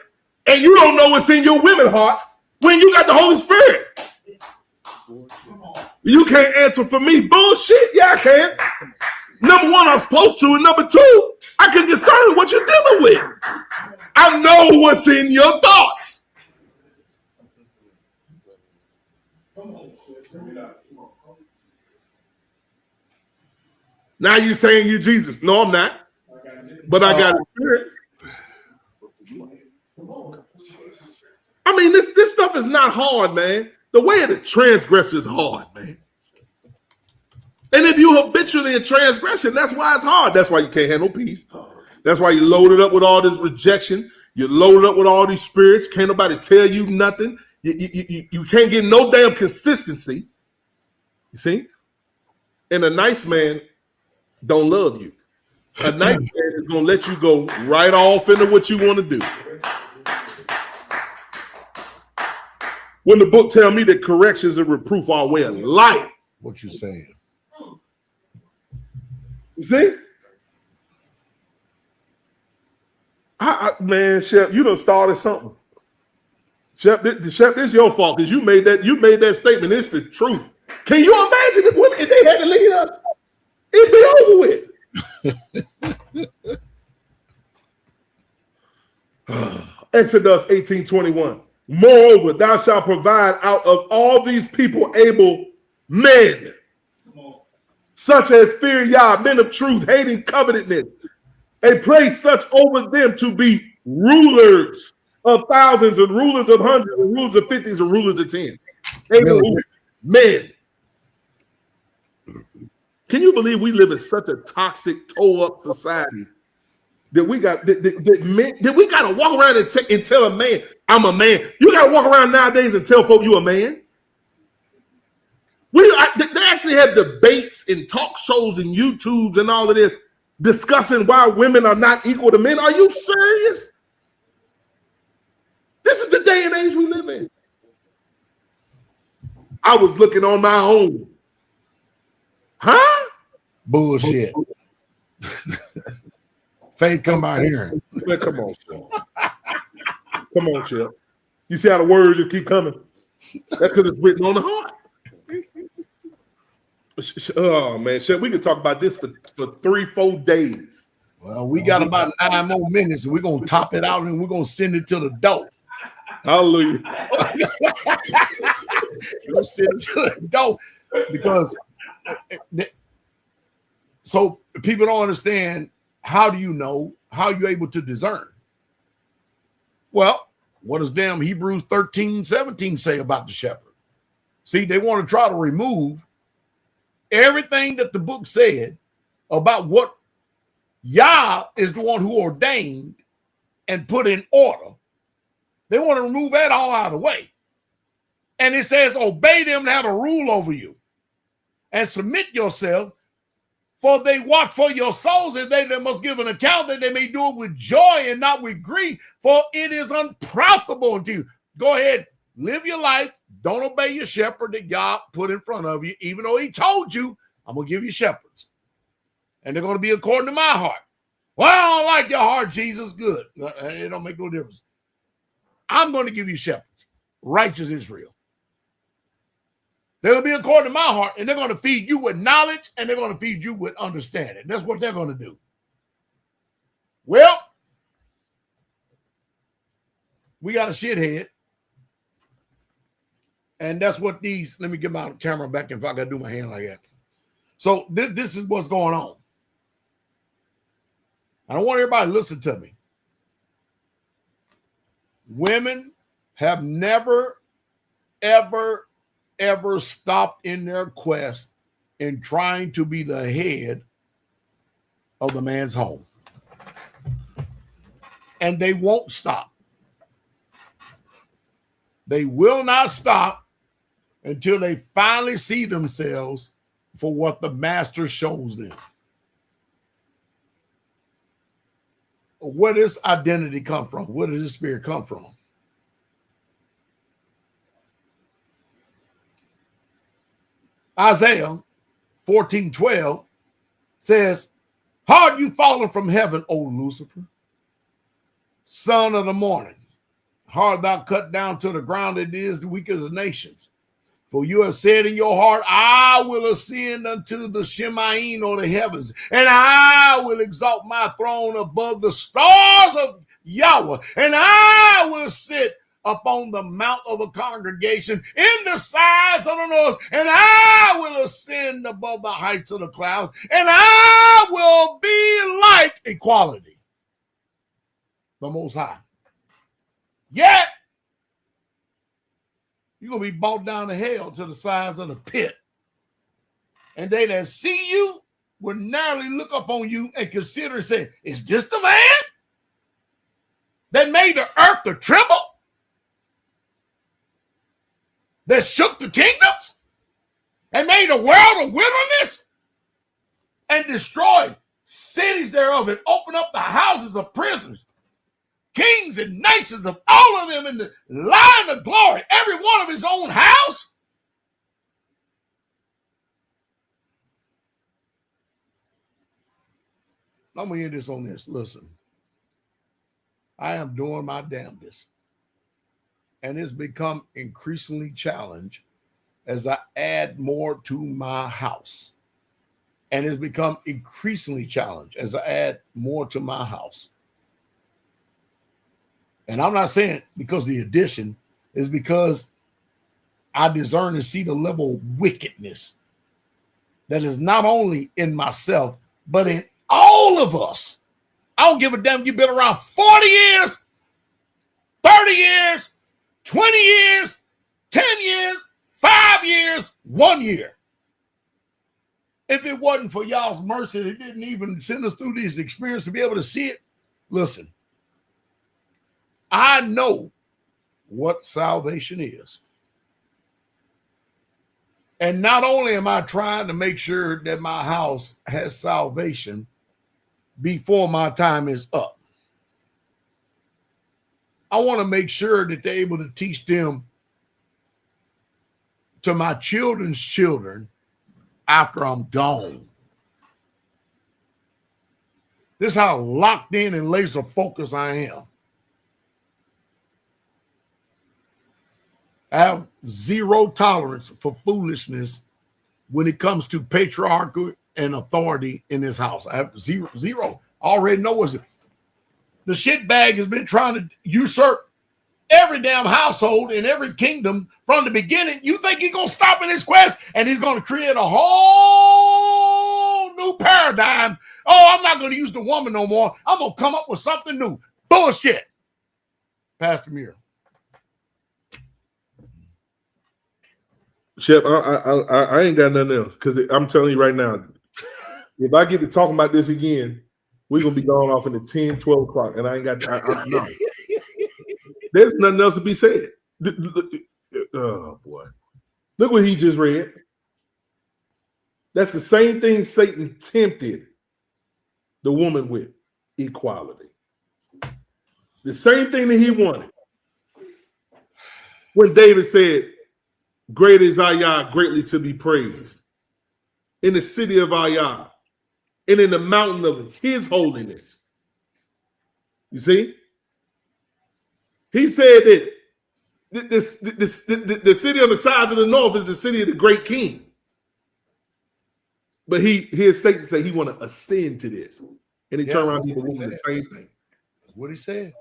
and you don't know what's in your women's heart when you got the Holy Spirit. You can't answer for me. Bullshit. Yeah, I can. Number one, I'm supposed to. And number 2, I can discern what you're dealing with. I know what's in your thoughts. Now you're saying you're Jesus. No, I'm not. But I got a spirit. I mean, this stuff is not hard, man. The way of the transgressor is hard, man. And if you habitually in transgression, that's why it's hard. That's why you can't handle peace. That's why you loaded up with all this rejection. You're loaded up with all these spirits. Can't nobody tell you nothing. You can't get no damn consistency. You see? And a nice man don't love you. A nice man is going to let you go right off into what you want to do. When the book tells me that corrections and reproof are a way of life. What you saying? You see? Man, Shep, you done started something. Shep, this is your fault because you made that statement. It's the truth. Can you imagine if they had to lead us? It'd be over with. Exodus 18:21. Moreover, thou shalt provide out of all these people able men, such as fear Yah, men of truth, hating covetousness, and place such over them to be rulers of thousands and rulers of hundreds and rulers of fifties and rulers of tens. Men. Can you believe we live in such a toxic, toe-up society that we got that we got to walk around and tell a man, I'm a man? You got to walk around nowadays and tell folk you a man? They actually have debates and talk shows and YouTubes and all of this discussing why women are not equal to men. Are you serious? This is the day and age we live in. I was looking on my own. Huh? Bullshit. Faith, come out here. Man, come on, Chip. Come on, Chip. You see how the words just keep coming? That's because it's written on the heart. Oh, man, Chip, we could talk about this for 3-4 days. Well, we got about 9 more minutes, and we're going to top it out, and we're going to send it to the door. Hallelujah. We'll send it to the door because so people don't understand. How do you know? How are you able to discern? Well, what does damn Hebrews 13:17 say about the shepherd? See, they want to try to remove everything that the book said about what Yah is the one who ordained and put in order. They want to remove that all out of the way. And it says, obey them that have a rule over you and submit yourself, for they watch for your souls, and they must give an account that they may do it with joy and not with grief, for it is unprofitable unto you. Go ahead, live your life. Don't obey your shepherd that God put in front of you, even though he told you, I'm going to give you shepherds. And they're going to be according to my heart. Well, I don't like your heart, Jesus. Good. It don't make no difference. I'm going to give you shepherds, righteous Israel. They'll be according to my heart, and they're going to feed you with knowledge, and they're going to feed you with understanding. That's what they're going to do. Well, we got a shithead, and that's what these, let me get my camera back if I got to do my hand like that. So this is what's going on. I don't want everybody to listen to me. Women have never, ever stopped in their quest in trying to be the head of the man's home. And they won't stop. They will not stop until they finally see themselves for what the master shows them. Where does identity come from? Where does the spirit come from? Isaiah 14:12 says, "How are you fallen from heaven, O Lucifer, son of the morning? How art thou cut down to the ground, that is the weakest of nations? For you have said in your heart, I will ascend unto the Shemaim, or the heavens, and I will exalt my throne above the stars of Yahweh, and I will sit upon the mount of the congregation in the sides of the north, and I will ascend above the heights of the clouds, and I will be like equality, the Most High. Yet, you're going to be brought down to hell to the sides of the pit. And they that see you will narrowly look upon you and consider and say, is this the man that made the earth to tremble? that shook the kingdoms and made the world a wilderness and destroyed cities thereof and opened up the houses of prisoners, kings and nations of all of them in the line of glory, every one of his own house? Let me end this on this. Listen, I am doing my damnedest, and it's become increasingly challenged as I add more to my house. And it's become increasingly challenged as I add more to my house. And I'm not saying because the addition is because I discern and see the level of wickedness that is not only in myself, but in all of us. I don't give a damn if you've been around 40 years, 30 years, 20 years, 10 years, 5 years, 1 year. If it wasn't for y'all's mercy, they didn't even send us through this experience to be able to see it. Listen, I know what salvation is. And not only am I trying to make sure that my house has salvation before my time is up, I want to make sure that they're able to teach them to my children's children after I'm gone. This is how locked in and laser focused I am. I have zero tolerance for foolishness when it comes to patriarchy and authority in this house. I have zero. I already know what's the shitbag has been trying to usurp every damn household in every kingdom from the beginning. You think he's going to stop in his quest and he's going to create a whole new paradigm? Oh, I'm not going to use the woman no more. I'm going to come up with something new. Bullshit. Pastor Muir. Shep, I ain't got nothing else because I'm telling you right now, if I get to talking about this again, we're going to be going off in the 10, 12 o'clock, and I ain't got no. There's nothing else to be said. Oh, boy. Look what he just read. That's the same thing Satan tempted the woman with, equality. The same thing that he wanted. When David said, great is Ayah, greatly to be praised. In the city of Ayah, and in the mountain of his holiness. You see? He said that the city on the sides of the north is the city of the great king. But here's Satan say he want to ascend to this. And he turned around and did the same thing. That's what he said.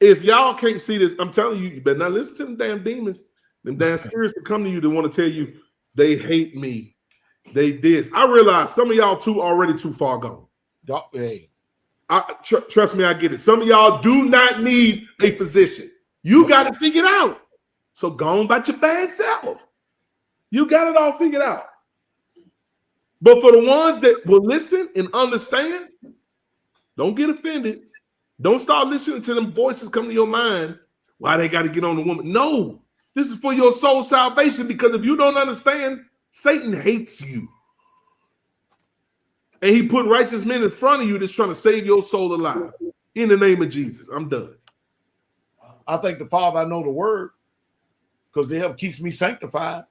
If y'all can't see this, I'm telling you, you better not listen to them damn demons. Them damn spirits that come to you that want to tell you they hate me. They this. I realize some of y'all already too far gone. Hey. Trust me, I get it. Some of y'all do not need a physician. You got it figured out. So go on about your bad self. You got it all figured out. But for the ones that will listen and understand, don't get offended. Don't start listening to them voices come to your mind. Why they got to get on the woman? No, this is for your soul salvation, because if you don't understand, Satan hates you. And he put righteous men in front of you that's trying to save your soul alive. In the name of Jesus. I'm done. I thank the Father I know the word, because it helps keeps me sanctified.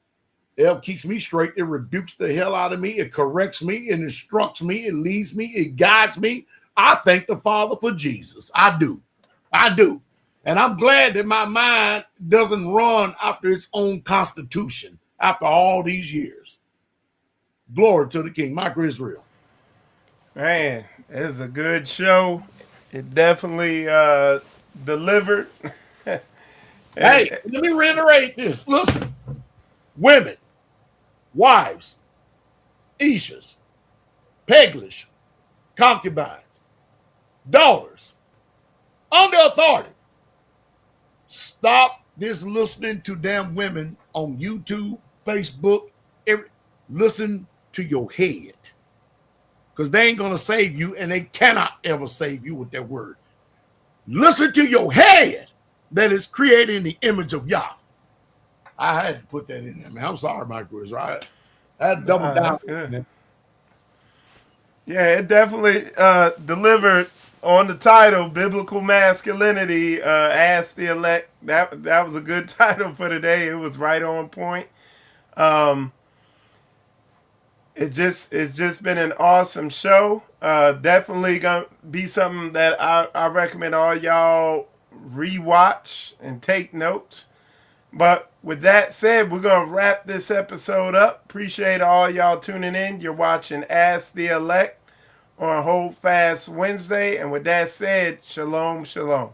It helps keeps me straight. It rebukes the hell out of me. It corrects me. It instructs me. It leads me. It guides me. I thank the Father for Jesus. I do. And I'm glad that my mind doesn't run after its own constitution after all these years. Glory to the King. Michael Israel. Man, it's a good show. It definitely delivered. Hey, let me reiterate this. Listen, women, wives, Ishas, Peglish, concubines, daughters, under authority. Stop this listening to damn women on YouTube, Facebook. Listen to your head. Because they ain't going to save you, and they cannot ever save you with their word. Listen to your head that is created in the image of Yah. I had to put that in there, man. I'm sorry, Mike Woods. Right? I had to double down. That's good. Yeah, it definitely delivered on the title, Biblical Masculinity, Ask the Elect. That was a good title for today. It was right on point. It's just been an awesome show. Definitely gonna be something that I recommend all y'all rewatch and take notes. But with that said, we're gonna wrap this episode up. Appreciate all y'all tuning in. You're watching Ask the Elect on Hold Fast Wednesday. And with that said, shalom, shalom.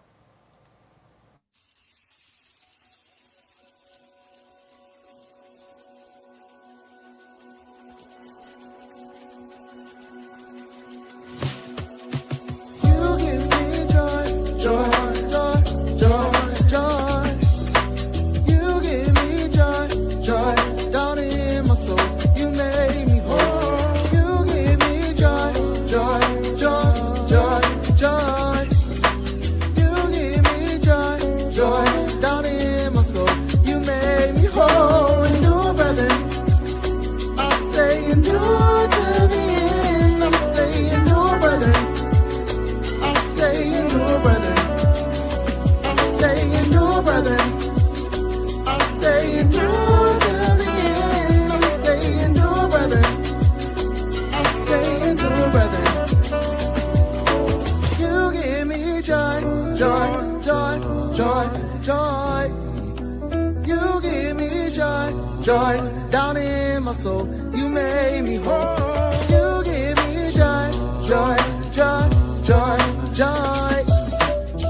You give me joy, joy, joy, joy, joy. You give me joy, joy, down in my soul. You made me whole. You give me joy, joy, joy, joy, joy. You give me joy, joy, down in my soul. You made me whole. New brother, I'm saying new to the end. I'm saying new brother. I'm saying new brother. I'm saying new brother. I'm saying new to the end. I'm saying new brother. I'm saying new brother. You give me joy, joy, joy, joy, joy. You give me joy, joy, down in my soul. You made me whole. You give me joy, joy, joy.